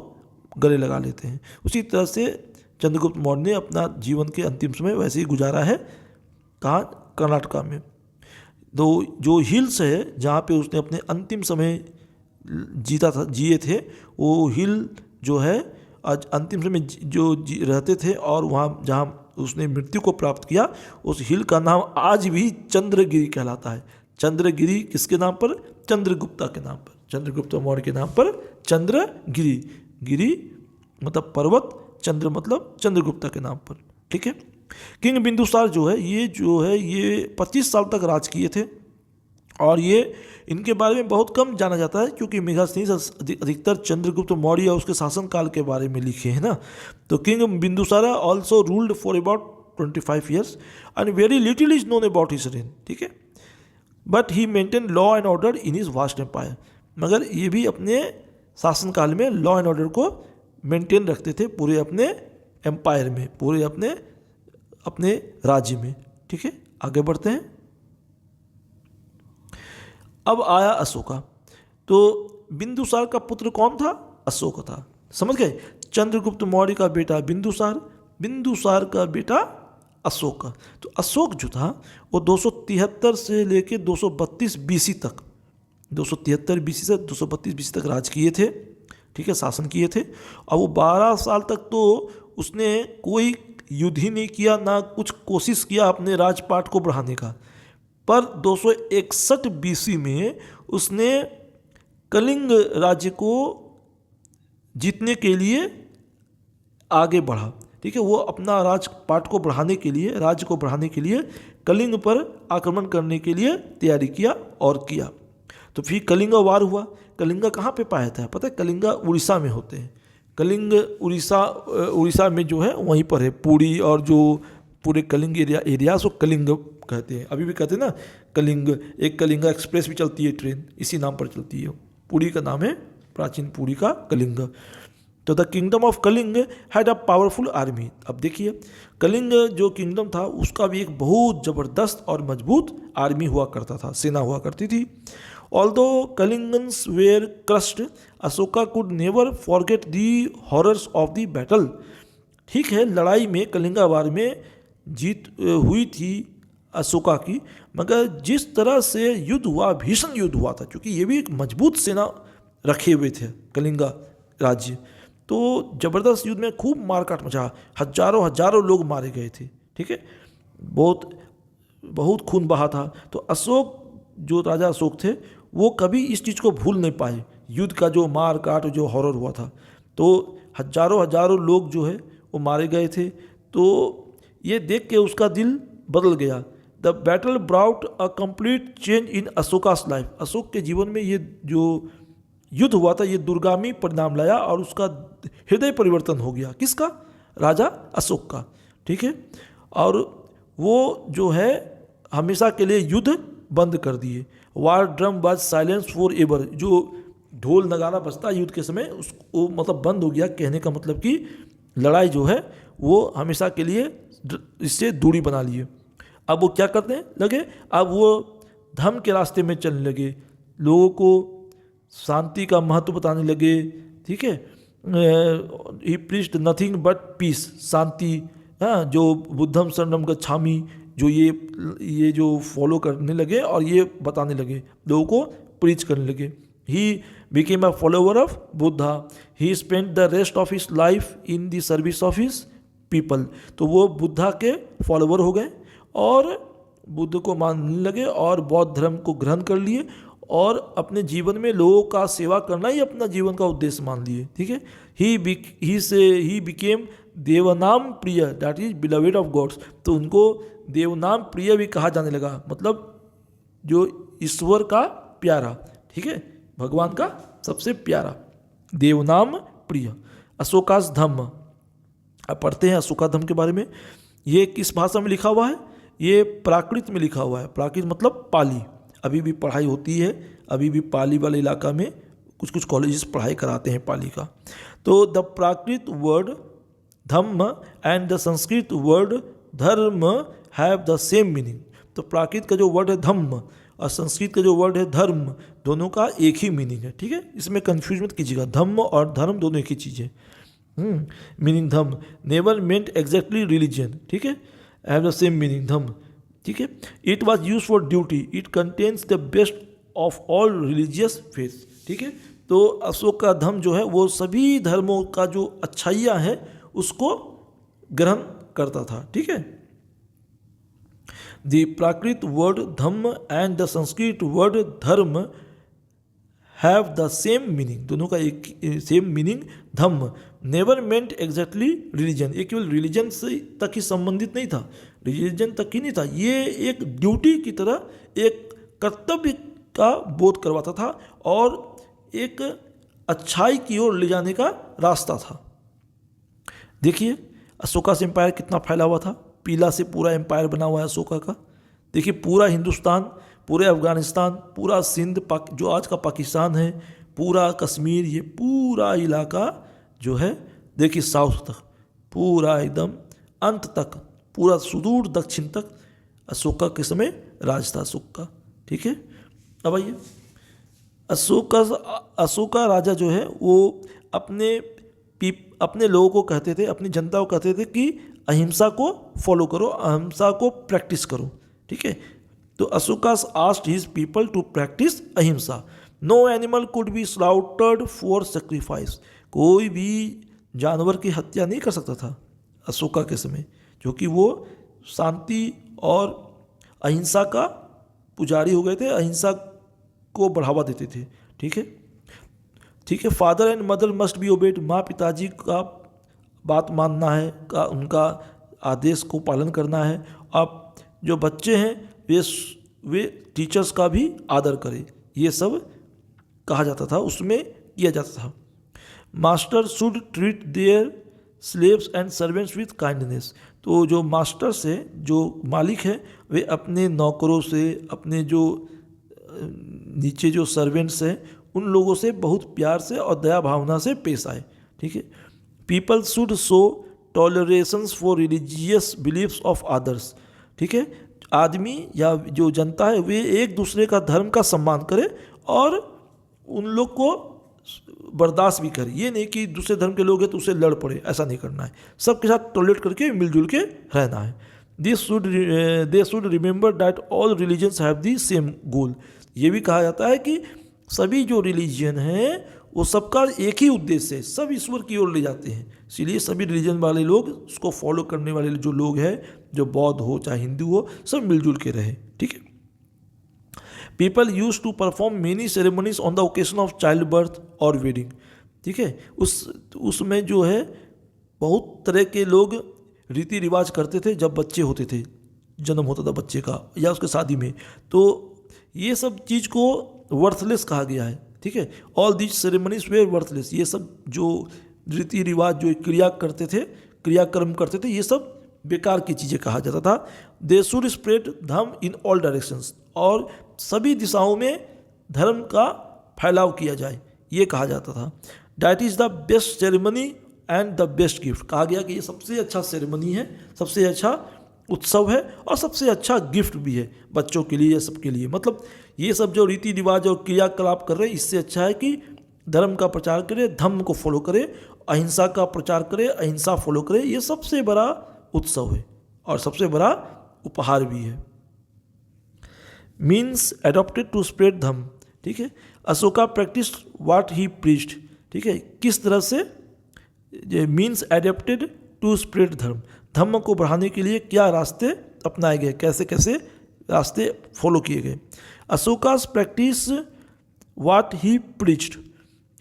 S1: गले लगा लेते हैं। उसी तरह से चंद्रगुप्त मौर्य ने अपना जीवन के अंतिम समय वैसे ही गुजारा है। कहाँ, कर्नाटका में। तो जो हिल्स है जहाँ पे उसने अपने अंतिम समय जिए थे, वो हिल जो है आज अंतिम समय जो रहते थे, और वहाँ जहाँ उसने मृत्यु को प्राप्त किया, उस हिल का नाम आज भी चंद्रगिरी कहलाता है। चंद्रगिरी किसके नाम पर, चंद्रगुप्ता के नाम पर, चंद्रगुप्त मौर्य के नाम पर चंद्रगिरी, गिरी मतलब पर्वत, चंद्र मतलब चंद्रगुप्ता के नाम पर। ठीक है, किंग बिंदुसार जो है ये 25 साल तक राज किए थे, और ये इनके बारे में बहुत कम जाना जाता है क्योंकि मेगास्थनीज अधिकतर चंद्रगुप्त मौर्य और उसके शासनकाल के बारे में लिखे हैं ना। तो king Bindusara also ruled for about 25 years and very little is known about his reign. ठीक है, but he maintain law and order in his vast empire, मगर ये भी अपने शासनकाल में लॉ एंड ऑर्डर को मेंटेन रखते थे पूरे अपने एम्पायर में, पूरे अपने राज्य में। ठीक है, आगे बढ़ते हैं। अब आया अशोका। तो बिंदुसार का पुत्र कौन था, अशोक था। समझ गए, चंद्रगुप्त मौर्य का बेटा बिंदुसार, बिंदुसार का बेटा अशोक। तो अशोक जो था वो 273 से लेके 232 BC तक, 273 BC से 232 BC तक राज किए थे। ठीक है, शासन किए थे। और वो 12 साल तक तो उसने कोई युद्ध ही नहीं किया, ना कुछ कोशिश किया अपने राजपाट को बढ़ाने का। पर 261 BC में उसने कलिंग राज्य को जीतने के लिए आगे बढ़ा। ठीक है, वो अपना राजपाट को बढ़ाने के लिए, राज्य को बढ़ाने के लिए कलिंग पर आक्रमण करने के लिए तैयारी किया और किया। तो फिर कलिंगा वार हुआ। कलिंगा कहाँ पे पाया था पता है, कलिंगा उड़ीसा में होते हैं। कलिंग उड़ीसा में जो है वहीं पर है पुरी, और जो पूरे कलिंग एरिया को कलिंग कहते हैं। अभी भी कहते हैं ना कलिंग, एक कलिंगा एक्सप्रेस भी चलती है, ट्रेन इसी नाम पर चलती है। पुरी का नाम है, प्राचीन पुरी का कलिंग। तो the kingdom of Kalinga had a powerful army. अब देखिए, कलिंग जो किंगडम था उसका भी एक बहुत ज़बरदस्त और मजबूत आर्मी हुआ करता था, सेना हुआ करती थी। Although Kalingans were crushed, Ashoka could never forget the horrors of the battle. ठीक है, लड़ाई में, कलिंगा वार में जीत हुई थी अशोका की, मगर जिस तरह से युद्ध हुआ, भीषण युद्ध हुआ था, क्योंकि ये भी एक मजबूत सेना रखे हुए थे कलिंगा राज्य, तो जबरदस्त युद्ध में खूब मारकाट मचा, हजारों हजारों लोग मारे गए थे। ठीक है, बहुत बहुत खून बहा था। तो अशोक, जो राजा अशोक थे, वो कभी इस चीज़ को भूल नहीं पाए, युद्ध का जो मार काट, जो हॉरर हुआ था। तो हजारों हजारों लोग जो है वो मारे गए थे। तो ये देख के उसका दिल बदल गया। The battle brought a complete change in Ashoka's life. Ashoka के जीवन में ये जो युद्ध हुआ था, ये दूरगामी परिणाम लाया और उसका हृदय परिवर्तन हो गया। किसका? राजा अशोक का। ठीक है, और वो जो है हमेशा के लिए युद्ध बंद कर दिए। War drum was silence forever. जो ढोल नगारा बजता युद्ध के समय, उसको मतलब बंद हो गया। कहने का मतलब कि लड़ाई जो है वो हमेशा के लिए इससे दूरी बना लिए। अब वो क्या करने लगे? अब वो धर्म के रास्ते में चलने लगे, लोगों को शांति का महत्व बताने लगे। ठीक है, he preached nothing but peace, शांति। हाँ, जो बुद्धम शरणम गच्छामि, जो ये जो फॉलो करने लगे और ये बताने लगे, लोगों को प्रीच करने लगे। He became a follower of Buddha. He spent the rest of his life in the service of his people. तो वो बुद्धा के फॉलोवर हो गए और बुद्ध को मानने लगे और बौद्ध धर्म को ग्रहण कर लिए और अपने जीवन में लोगों का सेवा करना ही अपना जीवन का उद्देश्य मान लिए। ठीक है, ही became Devanam Priya, that is beloved of gods. तो उनको देवनाम प्रिय भी कहा जाने लगा, मतलब जो ईश्वर का प्यारा। ठीक है, भगवान का सबसे प्यारा, देवनाम प्रिय। अशोकास धम्म, अब पढ़ते हैं अशोका धम्म के बारे में। ये किस भाषा में लिखा हुआ है? ये प्राकृत में लिखा हुआ है। प्राकृत मतलब पाली। अभी भी पढ़ाई होती है, अभी भी पाली वाले इलाका में कुछ कुछ कॉलेजेस पढ़ाई कराते हैं पाली का। तो the Prakrit word Dhamma and the Sanskrit word धर्म हैव द सेम मीनिंग। तो प्राकृत का जो वर्ड है धम्म और संस्कृत का जो वर्ड है धर्म, दोनों का एक ही मीनिंग है। ठीक है, इसमें कंफ्यूज मत कीजिएगा, धम्म और धर्म दोनों एक ही चीज़ है। मीनिंग धम्म नेवर मेंट एग्जैक्टली रिलीजन। ठीक है, हैव द सेम मीनिंग धम्म। ठीक है, it was use for duty, it contains the best of all religious faith. ठीक है, तो अशोक का धम्म जो है वो सभी धर्मों का जो अच्छाइयाँ हैं उसको ग्रहण करता था। ठीक है, the Prakrit word Dhamma and the Sanskrit word धर्म हैव द सेम मीनिंग, दोनों का एक सेम मीनिंग धम्म। नेवर मेंट एग्जैक्टली रिलीजन, ये केवल रिलीजन से तक ही संबंधित नहीं था, रिलीजन तक ही नहीं था, ये एक ड्यूटी की तरह एक कर्तव्य का बोध करवाता था और एक अच्छाई की ओर ले जाने का रास्ता था। देखिए अशोका से एम्पायर कितना फैला हुआ था, पीला से पूरा एम्पायर बना हुआ है अशोका का। देखिए पूरा हिंदुस्तान, पूरे अफगानिस्तान, पूरा सिंध जो आज का पाकिस्तान है, पूरा कश्मीर, ये पूरा इलाका जो है देखिए साउथ तक, पूरा एकदम अंत तक, पूरा सुदूर दक्षिण तक अशोका के समय राज था अशोक का। ठीक है, अब आइए अशोका राजा जो है वो अपने लोगों को कहते थे, अपनी जनता को कहते थे कि अहिंसा को फॉलो करो, अहिंसा को प्रैक्टिस करो। ठीक है, तो Ashoka asked his people to practise ahimsa. No animal could be slaughtered for sacrifice, कोई भी जानवर की हत्या नहीं कर सकता था अशोका के समय, क्योंकि वो शांति और अहिंसा का पुजारी हो गए थे, अहिंसा को बढ़ावा देते थे। ठीक है, ठीक है, father and mother must be obeyed, माँ पिताजी का बात मानना है, का उनका आदेश को पालन करना है। अब जो बच्चे हैं वे टीचर्स का भी आदर करें, ये सब कहा जाता था, उसमें किया जाता था। Master should treat their slaves and servants with kindness, तो जो मास्टर्स है, जो मालिक है, वे अपने नौकरों से, अपने जो नीचे जो सर्वेंट्स हैं उन लोगों से बहुत प्यार से और दया भावना से पेश आए। ठीक है, people should show tolerances for religious beliefs of others. ठीक है, आदमी या जो जनता है वे एक दूसरे का धर्म का सम्मान करे और उन लोग को बर्दाश्त भी करे, ये नहीं कि दूसरे धर्म के लोग हैं तो उससे लड़ पड़े, ऐसा नहीं करना है, सबके साथ टॉलरेट करके मिलजुल के रहना है। They should remember that all religions have the same गोल। ये भी कहा जाता है कि सभी जो रिलीजन हैं वो सबका एक ही उद्देश्य है, सब ईश्वर की ओर ले जाते हैं। इसीलिए सभी रिलीजन वाले लोग, उसको फॉलो करने वाले जो लोग हैं, जो बौद्ध हो चाहे हिंदू हो, सब मिलजुल के रहे। ठीक है। People use to perform many ceremonies on the occasion of child birth और वेडिंग। ठीक है। उसमें जो है बहुत तरह के लोग रीति रिवाज करते थे जब बच्चे होते थे, जन्म होता था बच्चे का या उसके शादी में, तो ये सब चीज़ को वर्थलेस कहा गया है। ठीक है। All these ceremonies were worthless. ये सब जो रीति रिवाज, जो क्रियाक्रम करते थे, ये सब बेकार की चीज़ें कहा जाता था। दे शुड स्प्रेड धर्म इन ऑल डायरेक्शंस। और सभी दिशाओं में धर्म का फैलाव किया जाए, ये कहा जाता था। That is the best ceremony and the best gift. कहा गया कि ये सबसे अच्छा सेरेमनी है, सबसे अच्छा उत्सव है और सबसे अच्छा गिफ्ट भी है बच्चों के लिए या सबके लिए। मतलब ये सब जो रीति रिवाज और क्रियाकलाप कर रहे हैं, इससे अच्छा है कि धर्म का प्रचार करे, धर्म को फॉलो करे, अहिंसा का प्रचार करे, अहिंसा फॉलो करे। ये सबसे बड़ा उत्सव है और सबसे बड़ा उपहार भी है। मीन्स एडॉप्टेड टू स्प्रेड धर्म। ठीक है। Ashoka practice what he preached. ठीक है। किस तरह से, मीन्स एडेप्टेड टू स्प्रेड धर्म, धर्म को बढ़ाने के लिए क्या रास्ते अपनाए गए, कैसे कैसे रास्ते फॉलो किए गए। Ashoka's practise what he preached.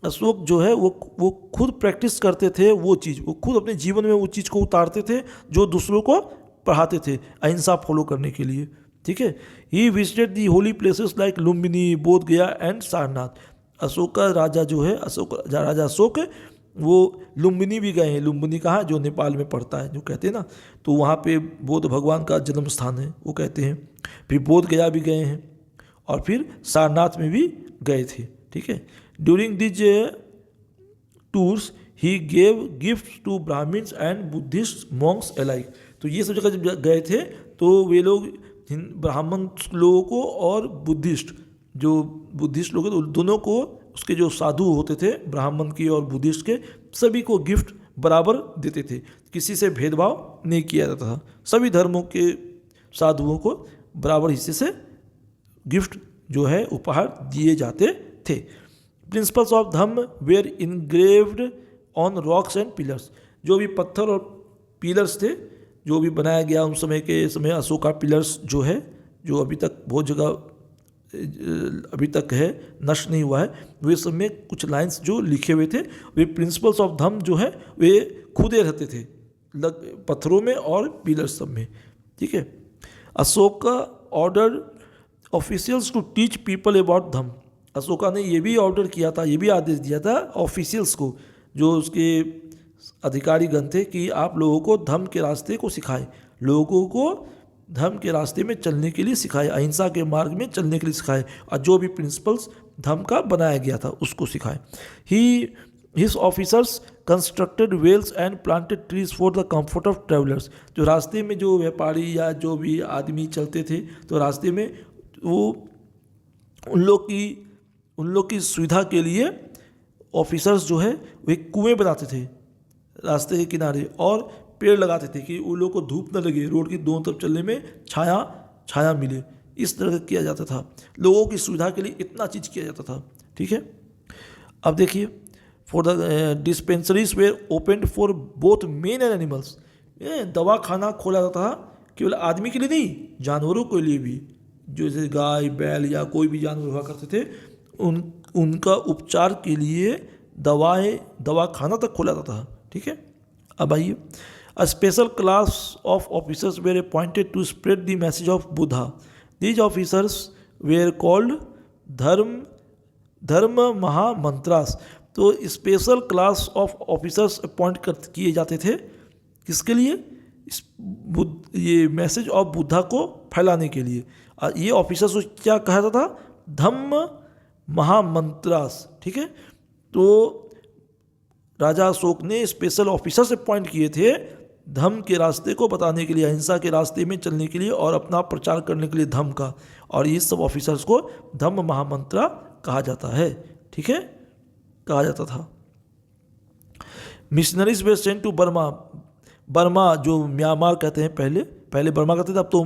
S1: Ashoka जो है वो खुद प्रैक्टिस करते थे, वो चीज़ वो खुद अपने जीवन में वो चीज़ को उतारते थे जो दूसरों को पढ़ाते थे अहिंसा फॉलो करने के लिए। ठीक है। He visited the Holi places like Lumbini, बोध गया एंड सारनाथ। अशोक का राजा जो है, राजा अशोक वो लुम्बिनी भी गए हैं। लुम्बिनी कहाँ, जो नेपाल में पड़ता है, जो कहते हैं ना, तो वहाँ पे बुद्ध भगवान का जन्म स्थान है, वो कहते हैं। फिर बोध गया भी गए हैं और फिर सारनाथ में भी गए थे। ठीक है। During these tours he gave gift to Brahmins and Buddhist monks alike. तो ये सब जगह जब गए थे तो वे लोग ब्राह्मण लोगों को और बुद्धिस्ट लोग हैं, तो दोनों को, उसके जो साधु होते थे ब्राह्मण की और बुद्धिस्ट के, सभी को गिफ्ट बराबर देते थे। किसी से भेदभाव नहीं किया जाता था। सभी धर्मों के साधुओं को बराबर हिस्से से गिफ्ट जो है उपहार दिए जाते थे। Principles of Dhamma were engraved on rocks and pillars. जो भी पत्थर और पिलर्स थे, जो भी बनाया गया उन समय के समय, अशोका पिलर्स जो है, जो अभी तक बहुत जगह अभी तक है, नष्ट नहीं हुआ है, वे सब में कुछ लाइंस जो लिखे हुए थे, वे प्रिंसिपल्स ऑफ धम्म जो है वे खुदे रहते थे पत्थरों में और पिलर्स सब में। ठीक है। Ashoka order officials to teach people about dhamma. Ashoka ने ये भी ऑर्डर किया था, ये भी आदेश दिया था ऑफिशियल्स को, जो उसके अधिकारीगण थे, कि आप लोगों को धर्म के रास्ते को सिखाएं, लोगों को धर्म के रास्ते में चलने के लिए सिखाए, अहिंसा के मार्ग में चलने के लिए सिखाए, और जो भी प्रिंसिपल्स धर्म का बनाया गया था उसको सिखाए। His officers constructed wells and planted trees for the comfort of travellers. जो रास्ते में जो व्यापारी या जो भी आदमी चलते थे, तो रास्ते में वो उन लोग की सुविधा के लिए ऑफिसर्स जो है वे कुएं बनाते थे रास्ते के किनारे, और पेड़ लगाते थे कि उन लोगों को धूप न लगे, रोड की दोनों तरफ चलने में छाया मिले। इस तरह किया जाता था, लोगों की सुविधा के लिए इतना चीज़ किया जाता था। ठीक है। अब देखिए, for the dispensaries were opened for both men and animals. दवा खाना खोला जाता था, केवल आदमी के लिए नहीं, जानवरों के लिए भी, जो जैसे गाय बैल या कोई भी जानवर हुआ करते थे, उनका उपचार के लिए दवा खाना तक खोला जाता था। ठीक है। अब आइए, a special class of officers were appointed to spread the message of Buddha. These officers were called Dharma Mahamatras. तो special class of officers appoint किए जाते थे, किसके लिए? ये मैसेज ऑफ बुद्धा को फैलाने के लिए। ये ऑफिसर्स क्या कहा जाता था? धम्म महामंत्रास। ठीक है। तो राजा अशोक ने स्पेशल ऑफिसर से अपॉइंट किए थे धम्म के रास्ते को बताने के लिए, अहिंसा के रास्ते में चलने के लिए और अपना प्रचार करने के लिए धम्म का, और ये सब ऑफिसर्स को धम्म महामंत्रा कहा जाता है। ठीक है, कहा जाता था। Missionaries were sent to Burma. Burma जो म्यांमार कहते हैं, पहले बर्मा कहते थे, अब तो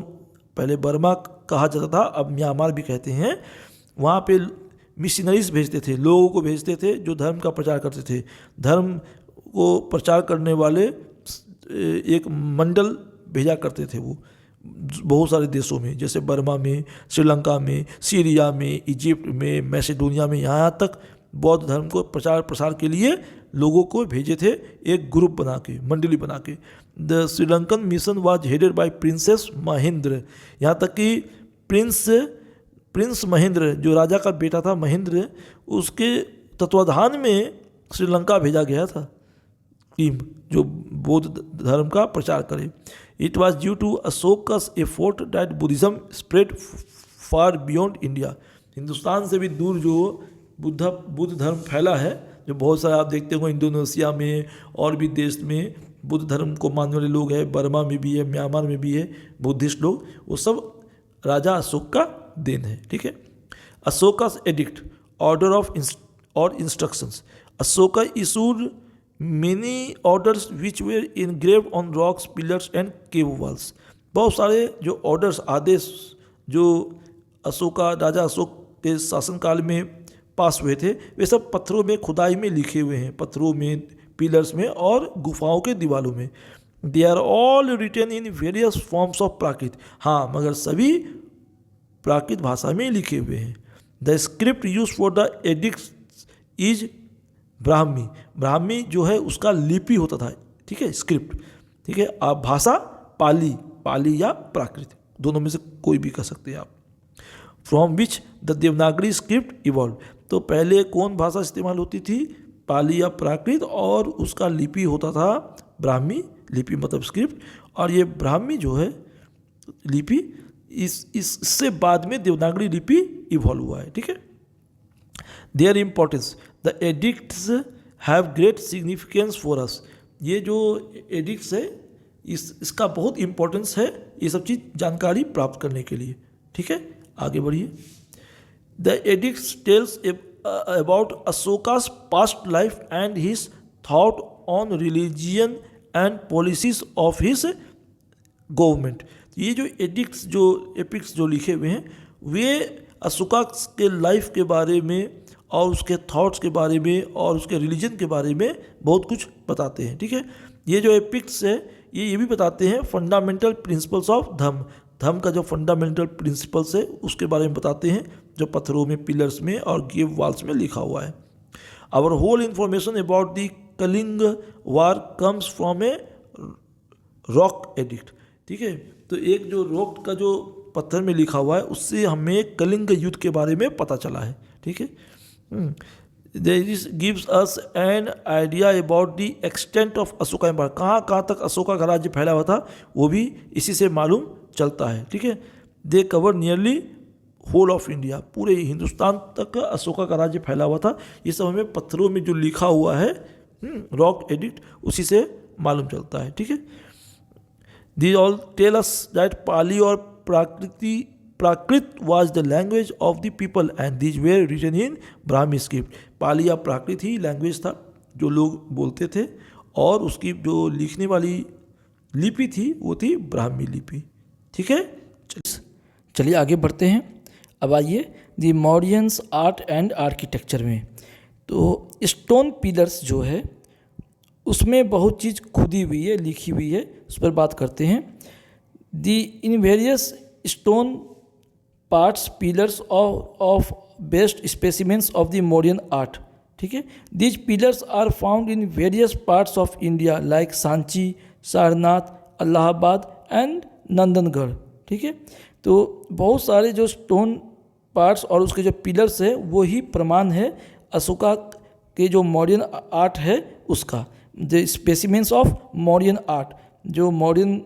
S1: पहले बर्मा कहा जाता था, अब म्यांमार भी कहते हैं। वहाँ पे मिशनरीज भेजते थे, लोगों को भेजते थे जो धर्म का प्रचार करते थे। धर्म को प्रचार करने वाले एक मंडल भेजा करते थे वो बहुत सारे देशों में, जैसे बर्मा में, श्रीलंका में, सीरिया में, इजिप्ट में, मैसेडोनिया में, यहाँ तक बौद्ध धर्म को प्रचार प्रसार के लिए लोगों को भेजे थे, एक ग्रुप बना के, मंडली बना के। The Sri Lankan mission was headed by princess Mahendra. यहाँ तक कि प्रिंस महेंद्र जो राजा का बेटा था महेंद्र, उसके तत्वाधान में श्रीलंका भेजा गया था टीम जो बौद्ध धर्म का प्रचार करे। It was due to Ashoka's effort that Buddhism spread far beyond India. Hindustan से भी दूर जो बुद्ध धर्म फैला है, जो बहुत सारे आप देखते हो इंडोनेशिया में और भी देश में बुद्ध धर्म को मानने वाले लोग हैं, बर्मा में भी है, म्यांमार में भी है बुद्धिस्ट लोग, वो सब राजा अशोक का देन है। ठीक है। अशोकास एडिक्ट ऑर्डर ऑफ और instructions. Ashoka issued many orders which where engraved on rocks, pillars and cave walls. बहुत सारे जो ऑर्डर्स, आदेश जो राजा अशोक के शासनकाल में पास हुए थे, वे सब पत्थरों में खुदाई में लिखे हुए हैं, पत्थरों में, पिलर्स में और गुफाओं के दीवारों में। They are all written in various forms of Prakrit. हाँ, मगर सभी प्राकृत भाषा में लिखे हुए हैं। The script use for the edicts is Brahmi. Brahmi जो है उसका लिपि होता था। ठीक है, स्क्रिप्ट। ठीक है, आप भाषा पाली या प्राकृत, दोनों में से कोई भी कह सकते हैं आप। From which the Devanagari script evolve. तो पहले कौन भाषा इस्तेमाल होती थी? पाली या प्राकृत, और उसका लिपि होता था ब्राह्मी। लिपि मतलब स्क्रिप्ट, और ये ब्राह्मी जो है लिपि, इससे बाद में देवनागरी लिपि इवॉल्व हुआ है। ठीक है। There importance. The addicts have great significance for us. ये जो एडिक्ट्स है इसका बहुत इम्पोर्टेंस है ये सब चीज़ जानकारी प्राप्त करने के लिए। ठीक है, आगे बढ़िए। The edicts tells about Ashoka's past life and his thought on religion and policies of his government. ये जो एपिक्स जो लिखे हुए हैं वे अशोका के लाइफ के बारे में और उसके थॉट्स के बारे में और उसके रिलीजन के बारे में बहुत कुछ बताते हैं। ठीक है, ये जो एपिक्स है ये भी बताते हैं फंडामेंटल प्रिंसिपल्स ऑफ धर्म का जो फंडामेंटल प्रिंसिपल्स है उसके बारे में बताते हैं, जो पत्थरों में, पिलर्स में और गेव वॉल्स में लिखा हुआ है। Our whole information about the Kalinga war comes from a rock edict. ठीक है, तो एक जो रॉक का जो पत्थर में लिखा हुआ है उससे हमें कलिंग युद्ध के बारे में पता चला है। ठीक है, this gives us an idea about the extent of Ashoka empire. कहाँ तक अशोका का राज्य फैला हुआ था वो भी इसी से मालूम चलता है। ठीक है, they cover nearly whole of India. पूरे हिंदुस्तान तक अशोका का राज्य फैला हुआ था। ये सब हमें पत्थरों में जो लिखा हुआ है रॉक एडिक्ट उसी से मालूम चलता है। ठीक है, these all tell us that Pali और Prakrit was the language of the people and these were written in Brahmi script. Pali या प्राकृत ही लैंग्वेज था जो लोग बोलते थे, और उसकी जो लिखने वाली लिपि थी वो थी ब्राह्मी लिपि। ठीक है, चलिए आगे बढ़ते हैं। अब आइए दी मौर्यंस आर्ट एंड आर्किटेक्चर में। तो स्टोन पिलर्स जो है उसमें बहुत चीज़ खुदी हुई है, लिखी हुई है, उस पर बात करते हैं। The in various stone parts pillars of best specimens of the Mauryan art. ठीक है, these pillars are found in various parts of India like Sanchi, Sarnath, Allahabad and Nandangarh. ठीक है, तो बहुत सारे जो स्टोन पार्ट्स और उसके जो पिलर्स है वो ही प्रमाण है अशोका के जो मौर्यन आर्ट है उसका। The specimens of Mauryan art, जो मौर्यन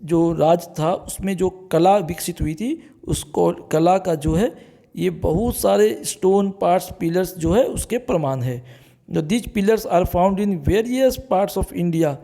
S1: जो राज था उसमें जो कला विकसित हुई थी उसको कला का जो है ये बहुत सारे स्टोन पार्ट्स पिलर्स जो है उसके प्रमाण है। These pillars are found in various parts of India.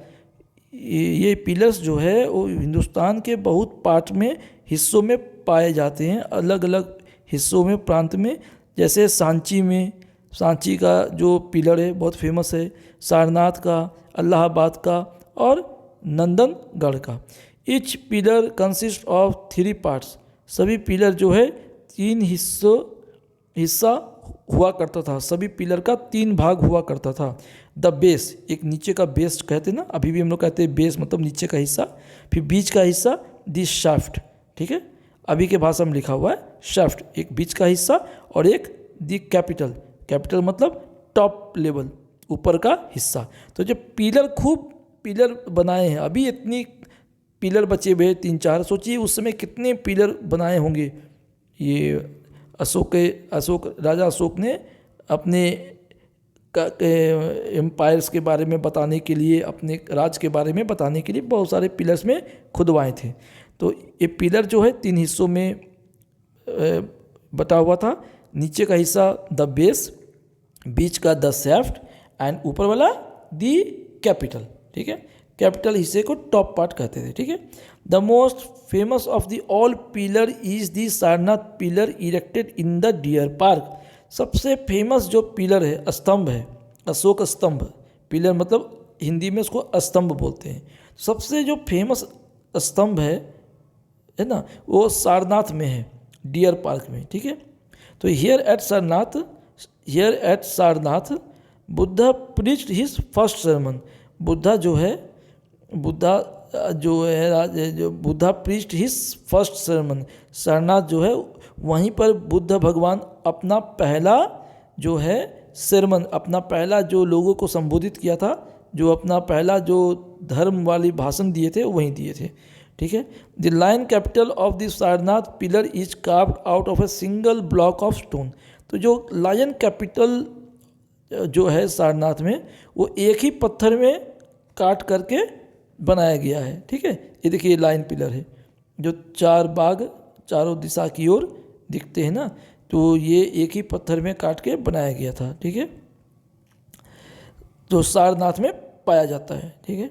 S1: ये पिलर्स जो है वो हिंदुस्तान के बहुत पार्ट में हिस्सों में पाए जाते हैं, अलग अलग हिस्सों में, प्रांत में। जैसे सांची का जो पिलर है बहुत फेमस है, सारनाथ का, इलाहाबाद का और नंदनगढ़ का। Each pillar consist of 3 parts, सभी पिलर जो है 3 हिस्सा हुआ करता था, सभी पिलर का 3 भाग हुआ करता था। द बेस, एक नीचे का बेस कहते हैं ना, अभी भी हम लोग कहते हैं बेस मतलब नीचे का हिस्सा, फिर बीच का हिस्सा द शाफ्ट, ठीक है, अभी के भाषा में लिखा हुआ है शाफ्ट, एक बीच का हिस्सा, और एक द कैपिटल, कैपिटल मतलब टॉप लेवल, ऊपर का हिस्सा। तो जो पिलर, खूब पिलर बनाए हैं, अभी इतनी पिलर बचे हुए 3-4, सोचिए उस समय कितने पिलर बनाए होंगे। ये राजा अशोक ने अपने एम्पायर्स के बारे में बताने के लिए, अपने राज के बारे में बताने के लिए बहुत सारे पिलर्स में खुदवाए थे। तो ये पिलर जो है 3 हिस्सों में बटा हुआ था। नीचे का हिस्सा द बेस, बीच का द शाफ्ट, एंड ऊपर वाला द कैपिटल, ठीक है, कैपिटल हिस्से को टॉप पार्ट कहते थे, ठीक है। The most famous of the all pillar is the Sarnath pillar erected in the deer park. सबसे फेमस जो पिलर है, स्तंभ है, अशोक स्तंभ, पिलर मतलब हिंदी में उसको स्तंभ बोलते हैं। सबसे जो फेमस स्तंभ है ना, वो सारनाथ में है, डियर पार्क में, ठीक है। तो here eight Sarnath Buddha preached his first sermon. Buddha preached his first sermon. Sarnath जो है, वहीं पर बुद्ध भगवान अपना पहला जो है sermon, अपना पहला जो लोगों को संबोधित किया था, जो अपना पहला जो धर्म वाली भाषण दिए थे, वहीं दिए थे, ठीक है। The lion capital of the Sarnath pillar is carved out of a single block of stone. तो जो लायन कैपिटल जो है सारनाथ में, वो एक ही पत्थर में काट करके बनाया गया है, ठीक है। ये देखिए लाइन पिलर है, जो 4 बाघ चारों दिशा की ओर दिखते हैं ना, तो ये एक ही पत्थर में काट के बनाया गया था, ठीक है, जो सारनाथ में पाया जाता है, ठीक है।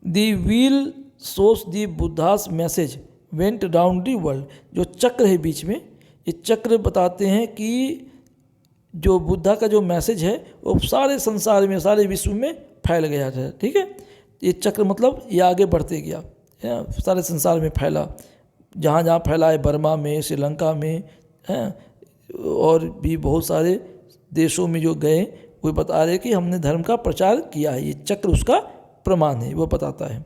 S1: The wheel shows the Buddhas message went round the world. जो चक्र है बीच में, ये चक्र बताते हैं कि जो बुद्धा का जो मैसेज है वो सारे संसार में, सारे विश्व में फैल गया था, ठीक है। ये चक्र मतलब ये आगे बढ़ते गया, सारे संसार में फैला, जहाँ जहाँ फैला है, बर्मा में, श्रीलंका में, और भी बहुत सारे देशों में जो गए, वो बता रहे कि हमने धर्म का प्रचार किया है। ये चक्र उसका प्रमाण है, वो बताता है।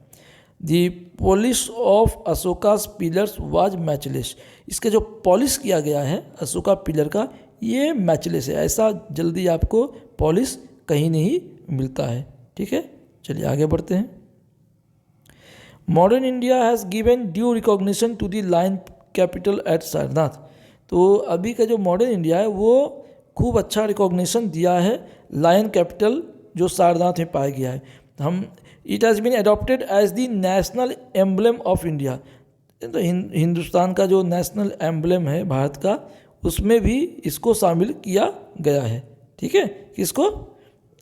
S1: The polish of Ashoka's pillars was matchless. इसका जो पॉलिश किया गया है अशोका पिलर का, ये मैचलेस है, ऐसा जल्दी आपको पॉलिश कहीं नहीं मिलता है, ठीक है। चलिए आगे बढ़ते हैं। Modern India has given due recognition to the lion capital at Sarnath. तो अभी का जो मॉडर्न इंडिया है वो खूब अच्छा रिकॉग्निशन दिया है लायन कैपिटल जो सारनाथ में पाया गया है। It has been adopted as the national emblem of India. तो हिंदुस्तान का जो नेशनल एम्बलम है भारत का, उसमें भी इसको शामिल किया गया है, ठीक है। किसको?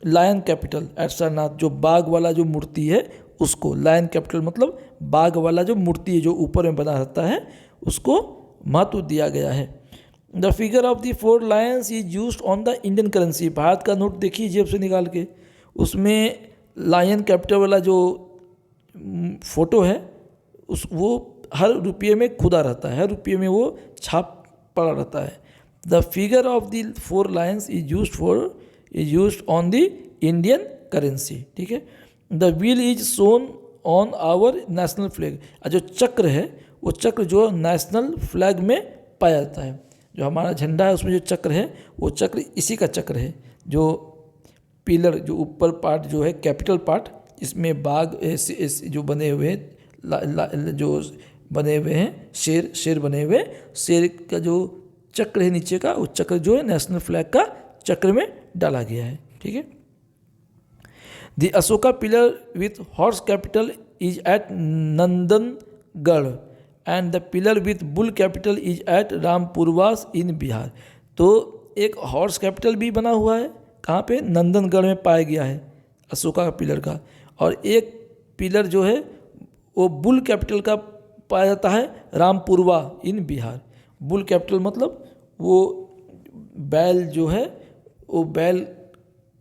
S1: लायन कैपिटल एट सारनाथ, जो बाघ वाला जो मूर्ति है उसको, लायन कैपिटल मतलब बाघ वाला जो मूर्ति है जो ऊपर में बना रहता है, उसको महत्व दिया गया है। The figure of the 4 lions is used on the Indian currency. Bharat का नोट देखिए जेब से निकाल के, उसमें लायन कैपिटल वाला जो फोटो है वो हर रुपये में खुदा रहता है, हर रुपये में वो छाप पड़ा रहता है। The figure of the 4 lions is used on the Indian currency, ठीक है। The wheel is shown on our national flag. जो चक्र है वो चक्र जो नेशनल फ्लैग में पाया जाता है, जो हमारा झंडा है उसमें जो चक्र है वो चक्र इसी का चक्र है। जो पिलर जो ऊपर पार्ट जो है कैपिटल पार्ट, इसमें बाघ जो बने हुए हैं, जो बने हुए हैं शेर बने हुए, शेर का जो चक्र है नीचे का, वो चक्र जो है नेशनल फ्लैग का चक्र में डाला गया है, ठीक है। The Ashoka pillar with horse capital is at Nandangarh and the pillar with bull capital is at Rampurvas in Bihar. तो एक हॉर्स कैपिटल भी बना हुआ है, कहाँ पे? नंदनगढ़ में पाया गया है अशोका का पिलर का। और एक पिलर जो है वो बुल कैपिटल का पाया जाता है रामपुरवा इन बिहार। बुल कैपिटल मतलब वो बैल जो है, वो बैल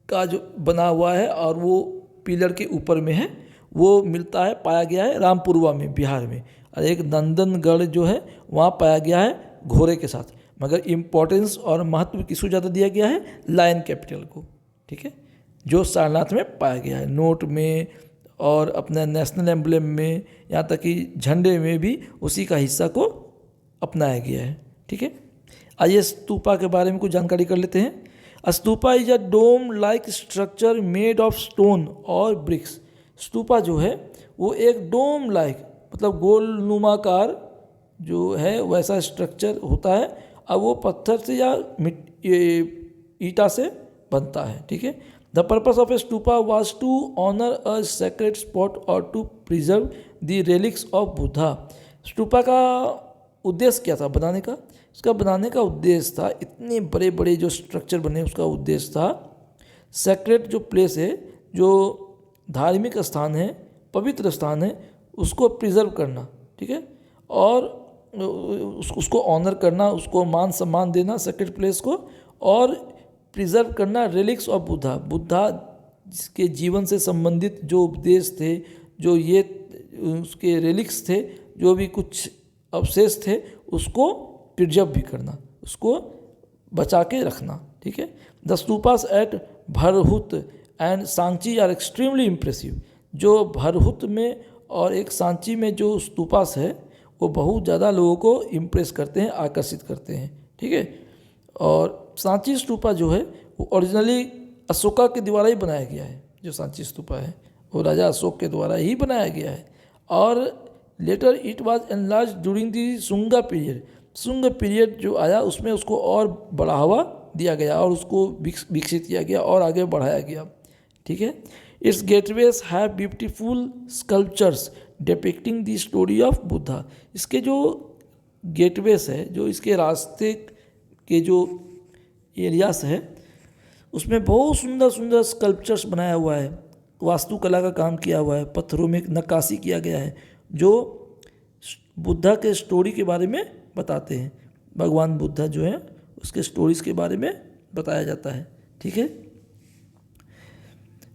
S1: का जो बना हुआ है और वो पिलर के ऊपर में है, वो मिलता है, पाया गया है रामपुरवा में, बिहार में। और एक नंदनगढ़ जो है वहाँ पाया गया है घोड़े के साथ। मगर इम्पोर्टेंस और महत्व किसको ज़्यादा दिया गया है? लायन कैपिटल को, ठीक है, जो सारनाथ में पाया गया है। नोट में और अपने नेशनल एम्बलम में, यहाँ तक कि झंडे में भी उसी का हिस्सा को अपनाया गया है, ठीक है। आइए स्तूपा के बारे में कुछ जानकारी कर लेते हैं। Stupa is a dome like structure made of stone और ब्रिक्स। स्तूपा जो है वो एक डोम लाइक मतलब गोल नुमाकार जो है वैसा स्ट्रक्चर होता है, और वो पत्थर से या ईटा से बनता है, ठीक है। The purpose of a stupa was to honour a sacred spot और to preserve the relics of Buddha. Stupa का उद्देश्य क्या था बनाने का? इसका बनाने का उद्देश्य था, इतने बड़े बड़े जो स्ट्रक्चर बने उसका उद्देश्य था सेक्रेड जो प्लेस है, जो धार्मिक स्थान है, पवित्र स्थान है, उसको प्रिजर्व करना, ठीक है, और उसको ऑनर करना, उसको मान सम्मान देना सेक्रेड प्लेस को, और प्रिजर्व करना रेलिक्स ऑफ बुद्धा। बुद्धा के जीवन से संबंधित जो उपदेश थे, जो ये उसके रेलिक्स थे, जो भी कुछ अवशेष थे, उसको प्रिजर्व भी करना, उसको बचा के रखना, ठीक है। The stupas at Bharhut and Sanchi are extremely impressive. जो भरहुत में और एक सांची में जो स्तूपास है वो बहुत ज़्यादा लोगों को इम्प्रेस करते हैं, आकर्षित करते हैं, ठीक है। और सांची स्तूपा जो है वो ओरिजिनली अशोका के द्वारा ही बनाया गया है। जो सांची स्तूपा है वो राजा अशोक के द्वारा ही बनाया गया है, और later it was enlarge during the Shunga period. Shunga period जो आया उसमें उसको और बढ़ावा दिया गया और उसको विकसित किया गया और आगे बढ़ाया गया, ठीक है। It's gateways have beautiful sculptures depicting the story of Buddha. इसके जो गेटवेज है, जो इसके रास्ते के जो एरियास है, उसमें बहुत सुंदर सुंदर स्कल्पचर्स बनाया हुआ है, वास्तुकला का काम किया हुआ है, पत्थरों में नक्काशी किया गया है जो बुद्धा के स्टोरी के बारे में बताते हैं। भगवान बुद्धा जो है उसके स्टोरीज के बारे में बताया जाता है, ठीक है।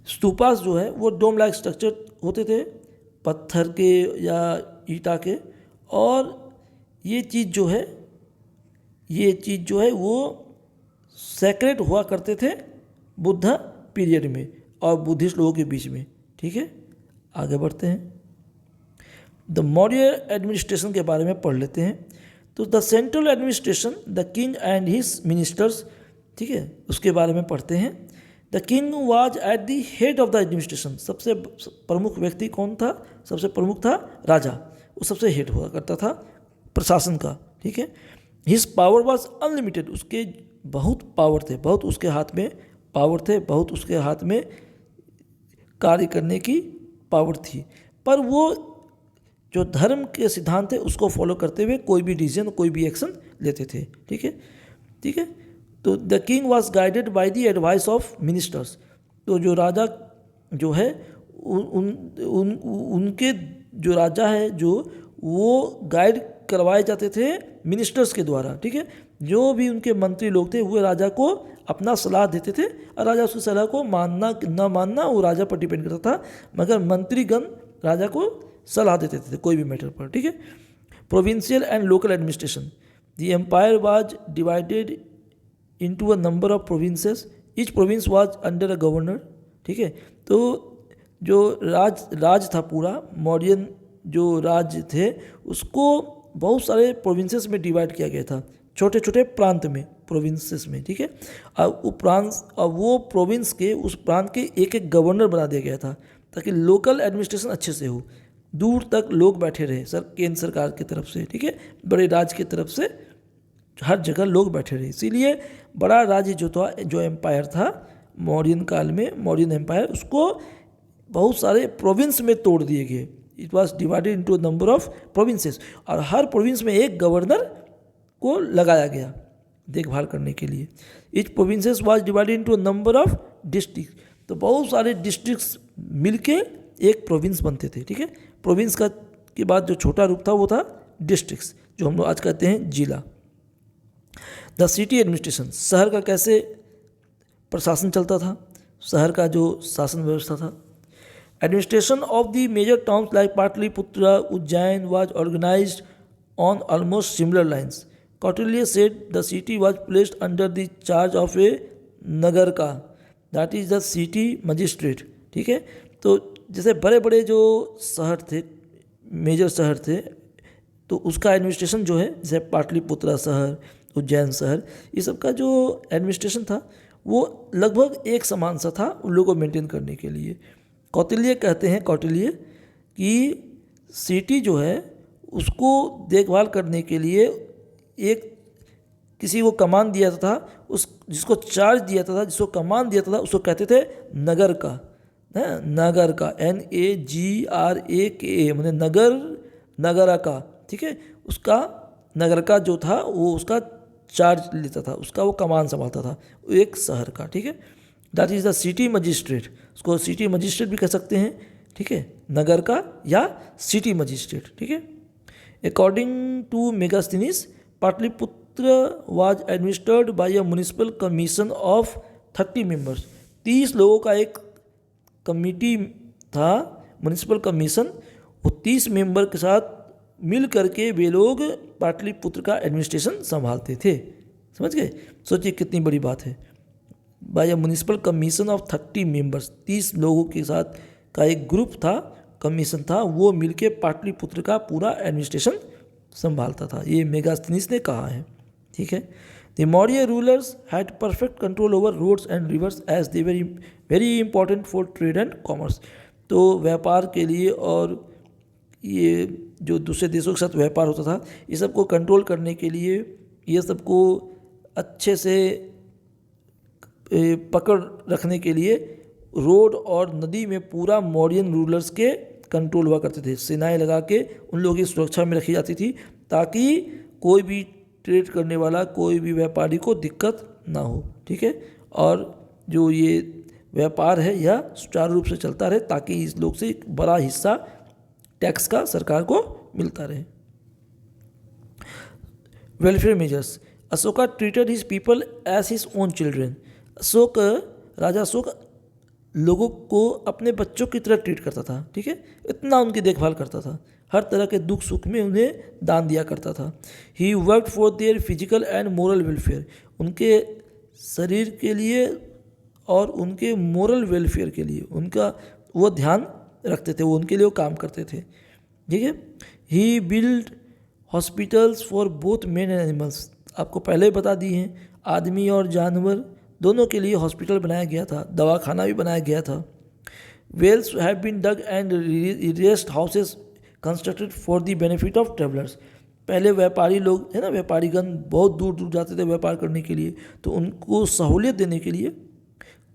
S1: स्तूपास जो है वो डोम लाइक स्ट्रक्चर होते थे, पत्थर के या ईटा के, और ये चीज़ जो है वो सेक्रेट हुआ करते थे बुद्धा पीरियड में और बुद्धिस्ट लोगों के बीच में, ठीक है। आगे बढ़ते हैं, द मौर्य एडमिनिस्ट्रेशन के बारे में पढ़ लेते हैं। तो the central administration, the king and his ministers, ठीक है, उसके बारे में पढ़ते हैं। The king was at the head of the administration. सबसे प्रमुख व्यक्ति कौन था? सबसे प्रमुख था राजा, वो सबसे हेड हुआ करता था प्रशासन का, ठीक है। His power was unlimited. उसके बहुत पावर थे, बहुत उसके हाथ में पावर थे, बहुत उसके हाथ में कार्य करने की पावर थी, पर वो जो धर्म के सिद्धांत थे उसको फॉलो करते हुए कोई भी डिसीजन, कोई भी एक्शन लेते थे, ठीक है, ठीक है। तो the king was guided by the advice of ministers. तो जो राजा जो है उनके जो राजा है जो वो गाइड करवाए जाते थे मिनिस्टर्स के द्वारा, ठीक है। जो भी उनके मंत्री लोग थे वो राजा को अपना सलाह देते थे, और राजा उसकी सलाह को मानना न मानना वो राजा पर डिपेंड करता था, मगर मंत्रीगण राजा को सलाह देते थे कोई भी मैटर पर, ठीक है। Provincial and local administration, the empire was divided into a number of provinces, each province was under a governor, ठीक है। तो जो राज था पूरा मौर्यन जो राज्य थे उसको बहुत सारे प्रोविंसेस में डिवाइड किया गया था, छोटे छोटे प्रांत में, प्रोविंसेस में, ठीक है। और वो प्रोविंस के उस प्रांत के एक एक गवर्नर बना दिया गया था ताकि लोकल एडमिनिस्ट्रेशन अच्छे से हो, दूर तक लोग बैठे रहे केंद्र सरकार की तरफ से, ठीक है, बड़े राज्य की तरफ से हर जगह लोग बैठे रहे। इसीलिए बड़ा राज्य जो एम्पायर था मौर्यन काल में, मौर्यन एम्पायर, उसको बहुत सारे प्रोविंस में तोड़ दिए गए। It was divided into number of provinces, और हर प्रोविंस में एक गवर्नर को लगाया गया देखभाल करने के लिए। Each provinces was divided into number of district. तो बहुत सारे डिस्ट्रिक्ट्स मिलके एक प्रोविंस बनते थे, ठीक है। प्रोविंस का के बाद जो छोटा रूप था वो था डिस्ट्रिक्ट्स, जो हम लोग आज कहते हैं जिला। द सिटी एडमिनिस्ट्रेशन, शहर का कैसे प्रशासन चलता था, शहर का जो शासन व्यवस्था था। Administration of the major towns like Patliputra, Ujjain was organized on almost similar lines. Kautilya said the city was placed under the charge of a nagarka, that is the city magistrate. ठीक है, तो जैसे बड़े बड़े जो शहर थे, major शहर थे, तो उसका एडमिनिस्ट्रेशन जो है, जैसे पाटलिपुत्रा शहर, उज्जैन शहर, ये सब का जो एडमिनिस्ट्रेशन था वो लगभग एक समान सा था उन लोगों को मेंटेन करने के लिए. कौटिल्य कहते हैं, कौटिल्य कि सिटी जो है उसको देखभाल करने के लिए एक किसी को कमान दिया था, उस जिसको चार्ज दिया था, जिसको कमान दिया था, उसको कहते थे नगर का, नगर का, NAGRAKA, मैंने नगर, नगरा का. ठीक है, उसका नगर का जो था वो उसका चार्ज लेता था, उसका वो कमान संभालता था एक शहर का. ठीक है, that is the city magistrate. उसको सिटी मजिस्ट्रेट भी कह सकते हैं. ठीक है, नगर का या सिटी मजिस्ट्रेट. ठीक है. According to Megasthenes, Pataliputra was administered by a municipal commission of 30 members. 30 लोगों का एक कमिटी था, म्युनिसिपल कमीशन. वो 30 मेंबर के साथ मिल करके वे लोग पाटलिपुत्र का एडमिनिस्ट्रेशन संभालते थे. समझ गए? सोचिए कितनी बड़ी बात है. By a municipal commission of 30 members, 30 लोगों के साथ का एक ग्रुप था, कमीशन था, वो मिलके पाटलिपुत्र का पूरा एडमिनिस्ट्रेशन संभालता था. ये मेगास्थनीज ने कहा है. ठीक है. The Maurya rulers had perfect control over roads and rivers as they very important for trade and commerce. तो व्यापार के लिए और ये जो दूसरे देशों के साथ व्यापार होता था, ये सबको कंट्रोल करने के लिए, ये सबको अच्छे से पकड़ रखने के लिए रोड और नदी में पूरा मौर्यन रूलर्स के कंट्रोल हुआ करते थे. सेनाएं लगा के उन लोगों की सुरक्षा में रखी जाती थी ताकि कोई भी ट्रेड करने वाला, कोई भी व्यापारी को दिक्कत ना हो. ठीक है, और जो ये व्यापार है यह सुचारू रूप से चलता रहे ताकि इस लोग से एक बड़ा हिस्सा टैक्स का सरकार को मिलता रहे. Welfare measures. Ashoka treated his people as his own children. Ashok, राजा अशोक लोगों को अपने बच्चों की तरह ट्रीट करता था. ठीक है, इतना उनकी देखभाल करता था, हर तरह के दुख सुख में उन्हें दान दिया करता था. He worked for their physical and moral welfare. उनके शरीर के लिए और उनके मोरल वेलफेयर के लिए उनका वो ध्यान रखते थे, वो उनके लिए वो काम करते थे. ठीक है. He build hospitals for both man and animals. आपको पहले ही बता दी हैं, आदमी और जानवर दोनों के लिए हॉस्पिटल बनाया गया था, दवाखाना भी बनाया गया था. Wells have been dug and rest houses constructed for the benefit of travellers. पहले व्यापारी लोग है ना, व्यापारीगण बहुत दूर दूर जाते थे व्यापार करने के लिए, तो उनको सहूलियत देने के लिए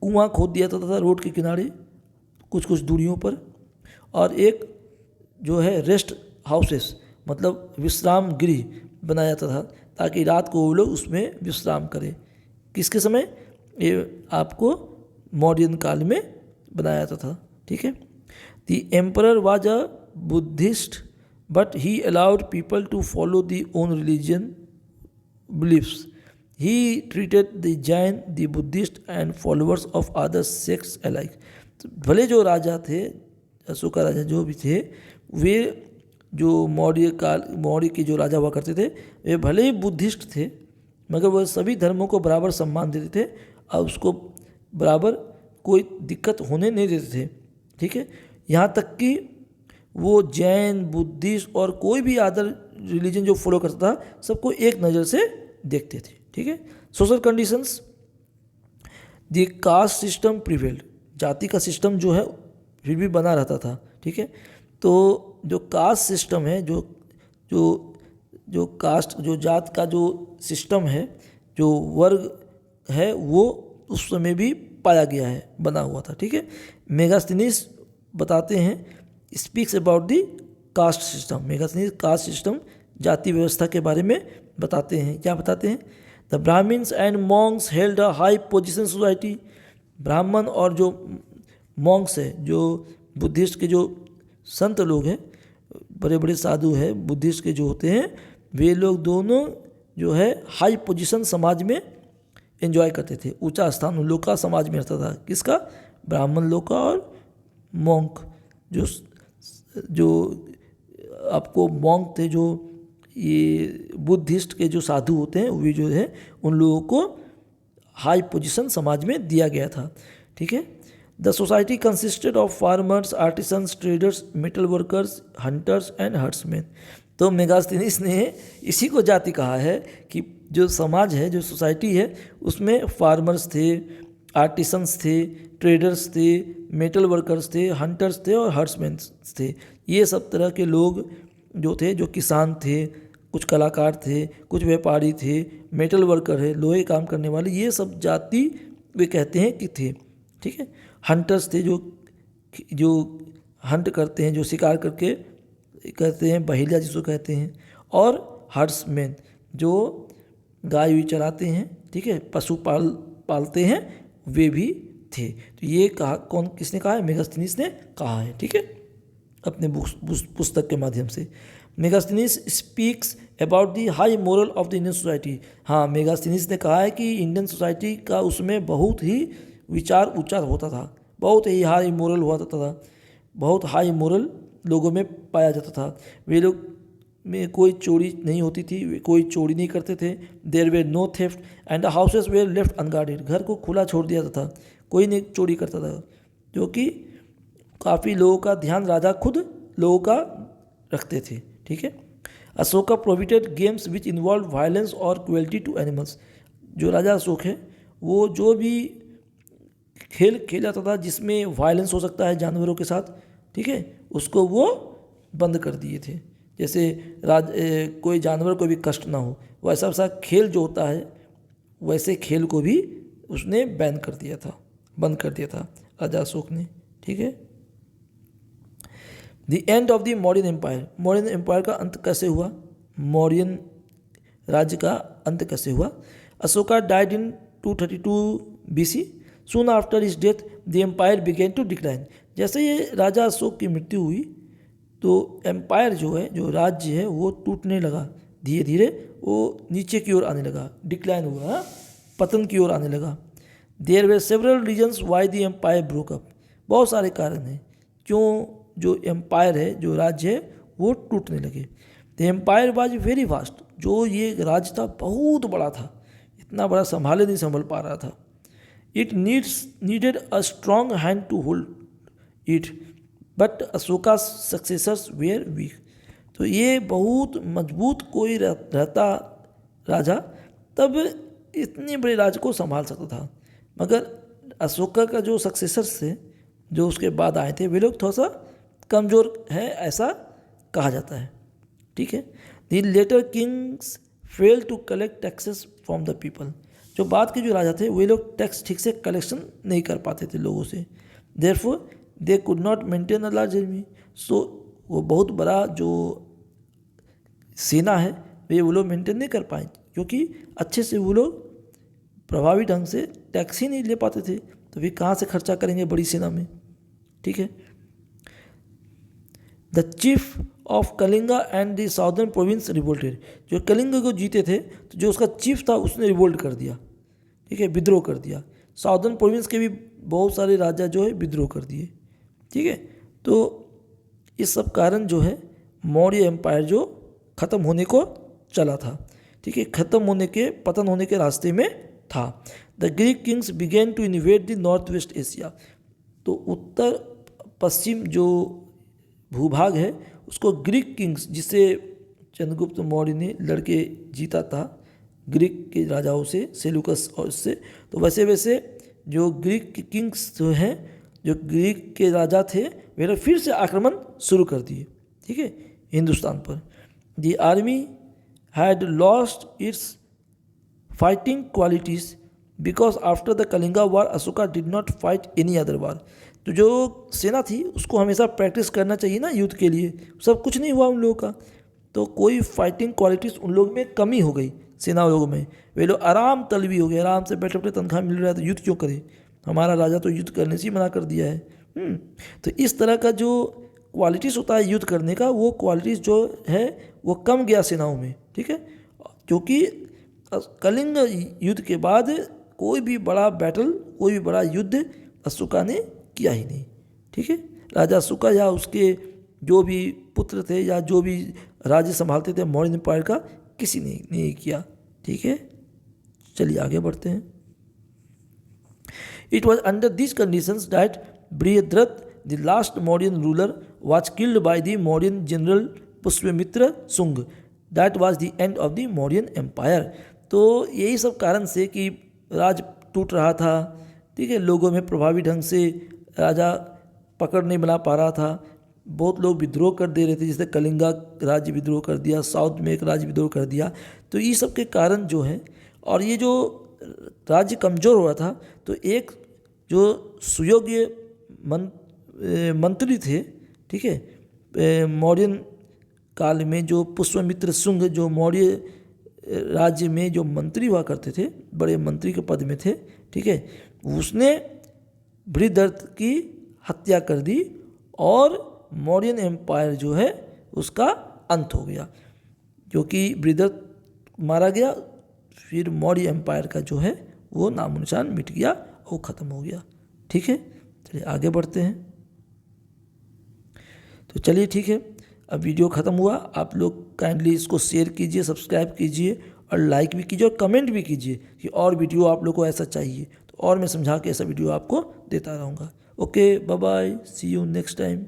S1: कुआं खोद दिया जाता था रोड के किनारे कुछ कुछ दूरियों पर, और एक जो है रेस्ट हाउसेस मतलब विश्राम गृह बनाया जाता था ताकि रात को वो लोग उसमें विश्राम करें. किसके समय? ये आपको मॉडर्न काल में बनाया जाता था. ठीक है. The emperor was a Buddhist but he allowed people to follow the own religion beliefs. He treated the Jain, the Buddhist and followers of other sects alike. भले जो राजा थे, अशोका राजा जो भी थे, वे जो मौर्य के जो राजा हुआ करते थे, वे भले ही बुद्धिस्ट थे मगर वह सभी धर्मों को बराबर सम्मान देते थे और उसको बराबर कोई दिक्कत होने नहीं देते थे. ठीक है. यहाँ तक कि वो जैन, बुद्धिस्ट और कोई भी अदर रिलीजन जो फॉलो करता था सबको एक नज़र से देखते थे. ठीक है. Social conditions. The caste system prevailed. जाति का सिस्टम जो है फिर भी बना रहता था. ठीक है. तो जो कास्ट सिस्टम है, जो कास्ट, जो जात का जो सिस्टम है, जो वर्ग है, वो उस समय भी पाया गया है, बना हुआ था. ठीक है. मेगास्थनीज बताते हैं, speaks about the caste system. Megasthenes caste system, जाति व्यवस्था के बारे में बताते हैं. क्या बताते हैं? The Brahmins and monks held a high position society. ब्राह्मण और जो मॉन्क्स है, जो बुद्धिस्ट के जो संत लोग हैं, बड़े बड़े साधु हैं बुद्धिस्ट के जो होते हैं, वे लोग दोनों जो है हाई पोजीशन समाज में एंजॉय करते थे. ऊंचा स्थान उन लोग का समाज में रहता था. किसका? ब्राह्मण लोग का और मॉन्क जो जो आपको मॉन्क थे, जो ये बुद्धिस्ट के जो साधु होते हैं, वे जो है उन लोगों को हाई पोजीशन समाज में दिया गया था। ठीक है। The society consisted of farmers, artisans, traders, metal workers, hunters and herdsmen. तो मेगास्थनीज ने इसी को जाति कहा है कि जो समाज है, जो सोसाइटी है, उसमें फार्मर्स थे, आर्टिसंस थे, ट्रेडर्स थे, मेटल वर्कर्स थे, हंटर्स थे और हर्ट्समैन थे। ये सब तरह के लोग जो थे, जो किसान थे, कुछ कलाकार थे, कुछ व्यापारी थे, मेटल वर्कर है, लोहे काम करने वाले, ये सब जाति वे कहते हैं कि थे। ठीक है। हंटर्स थे, जो हंट करते हैं, जो शिकार करके कहते हैं, बहेलिया जिसको कहते हैं। और हर्ट्समैन जो गाय भी चराते हैं, ठीक है, पशु पालते हैं, वे भी थे। तो ये कहा, कौन किसने कहा है? मेगास्थनीज ने कहा है। ठीक है, अपने पुस्तक के माध्यम से। Megasthenes speaks about the high moral of the Indian society. हाँ, मेगास्थनीज ने कहा है कि इंडियन सोसाइटी का उसमें बहुत ही विचार ऊंचा होता था, बहुत ही हाई मोरल हुआ करता था, बहुत हाई मोरल लोगों में पाया जाता था। वे लोग में कोई चोरी नहीं होती थी, वे कोई चोरी नहीं करते थे। There were no theft and the houses were left unguarded. घर को खुला छोड़ दिया जाता था, कोई नहीं चोरी करता था, जो कि काफ़ी लोगों का ध्यान राजा खुद लोगों का रखते थे। ठीक है। Ashoka prohibited games which involve violence और क्रुएल्टी टू एनिमल्स। जो राजा अशोक है, वो जो भी खेल खेला जाता था जिसमें वायलेंस हो सकता है जानवरों के साथ, ठीक है, उसको वो बंद कर दिए थे। जैसे कोई जानवर को भी कष्ट ना हो, वैसा वैसा खेल जो होता है, वैसे खेल को भी उसने बैन कर दिया था, बंद कर दिया था राजा अशोक ने। ठीक है। The end of the Mauryan empire. Mauryan empire का अंत कैसे हुआ? मौर्यन राज्य का अंत कैसे हुआ? Ashoka died in 232 BC। Soon after his death the empire began to decline. जैसे ये राजा अशोक की मृत्यु हुई तो एम्पायर जो है, जो राज्य है, वो टूटने लगा, धीरे धीरे वो नीचे की ओर आने लगा, डिक्लाइन हुआ, पतन की ओर आने लगा। There were several reasons why the empire broke up. बहुत सारे कारण हैं क्यों जो एम्पायर है, जो राज्य है, वो टूटने लगे। The empire was very vast. जो ये राज्य था बहुत बड़ा था, इतना बड़ा संभाले नहीं संभल पा रहा था। It needed a strong hand to hold it but Ashoka successors were weak. तो ये बहुत मजबूत कोई रहता राजा तब इतने बड़े राज्य को संभाल सकता था, मगर अशोका का जो सक्सेसर्स थे, जो उसके बाद आए थे, वे लोग थोड़ा सा कमज़ोर है, ऐसा कहा जाता है। ठीक है। The later kings fail to collect taxes from the people. जो बाद के जो राजा थे, वे लोग टैक्स ठीक से कलेक्शन नहीं कर पाते थे लोगों से। Therefore they could not maintain a large army. So वो बहुत बड़ा जो सेना है, वे वो लोग मेंटेन नहीं कर पाए, क्योंकि अच्छे से वो लोग प्रभावी ढंग से टैक्स ही नहीं ले पाते थे, तो वे कहाँ से खर्चा करेंगे बड़ी सेना में। ठीक है। The chief of Kalinga and the southern province revolted. जो कलिंगा को जीते थे, तो जो उसका चीफ था उसने रिवोल्ट कर दिया, ठीक है, विद्रोह कर दिया। साउदर्न प्रोविंस के भी बहुत सारे राजा जो है विद्रोह कर दिए। ठीक है। तो इस सब कारण जो है मौर्य एम्पायर जो ख़त्म होने को चला था, ठीक है, ख़त्म होने के, पतन होने के रास्ते में था। The Greek kings began to invade the north west Asia. तो उत्तर पश्चिम जो भूभाग है उसको ग्रीक किंग्स, जिसे चंद्रगुप्त मौर्य ने लड़के जीता था ग्रीक के राजाओं से, सेल्यूकस और इससे, तो वैसे वैसे जो ग्रीक के किंग्स जो हैं, जो ग्रीक के राजा थे, वे फिर से आक्रमण शुरू कर दिए, ठीक है, हिंदुस्तान पर। The army had lost its fighting qualities because after the Kalinga war Ashoka did not fight any other war. तो जो सेना थी उसको हमेशा प्रैक्टिस करना चाहिए ना युद्ध के लिए, सब कुछ नहीं हुआ उन लोगों का, तो कोई फाइटिंग क्वालिटीज़ उन लोग में कमी हो गई, सेना लोगों में। वे लोग आराम तलबी हो गए, आराम से बैठे बैठे तनख्वाह मिल रहा है, तो युद्ध क्यों करे, हमारा राजा तो युद्ध करने से ही मना कर दिया है। तो इस तरह का जो क्वालिटीज़ होता है युद्ध करने का, वो क्वालिटीज़ जो है वो कम गया सेनाओं में, ठीक है, क्योंकि कलिंग युद्ध के बाद कोई भी बड़ा बैटल, कोई भी बड़ा युद्ध अशोका ने किया ही नहीं, ठीक है। राजा शुका या उसके जो भी पुत्र थे या जो भी राज्य संभालते थे मौर्य एम्पायर का, किसी ने नहीं किया। ठीक है, चलिए आगे बढ़ते हैं। It was under this conditions that Brihadratha the last Mauryan ruler was killed by the Mauryan general Pushyamitra Shunga. That was the end of the Mauryan empire. तो यही सब कारण से कि राज टूट रहा था, ठीक है, लोगों में प्रभावी ढंग से राजा पकड़ नहीं बना पा रहा था, बहुत लोग विद्रोह कर दे रहे थे, जैसे कलिंगा राज्य विद्रोह कर दिया, साउथ में एक राज्य विद्रोह कर दिया। तो ये सब के कारण जो है, और ये जो राज्य कमज़ोर हो रहा था, तो एक जो सुयोग्य मंत्री थे, ठीक है, मौर्यन काल में जो पुष्यमित्र शुंग जो मौर्य राज्य में जो मंत्री हुआ करते थे, बड़े मंत्री के पद में थे, ठीक है, उसने बृहद्रथ की हत्या कर दी और मौर्यन एम्पायर जो है उसका अंत हो गया। क्योंकि बृहद्रथ मारा गया, फिर मौर्य एम्पायर का जो है वो नामो निशान मिट गया, वो ख़त्म हो गया। ठीक है, चलिए आगे बढ़ते हैं। तो चलिए ठीक है, अब वीडियो ख़त्म हुआ। आप लोग काइंडली इसको शेयर कीजिए, सब्सक्राइब कीजिए और लाइक भी कीजिए और कमेंट भी कीजिए कि और वीडियो आप लोग को ऐसा चाहिए, तो और मैं समझा के ऐसा वीडियो आपको देता रहूँगा। Okay, bye bye, see you next time.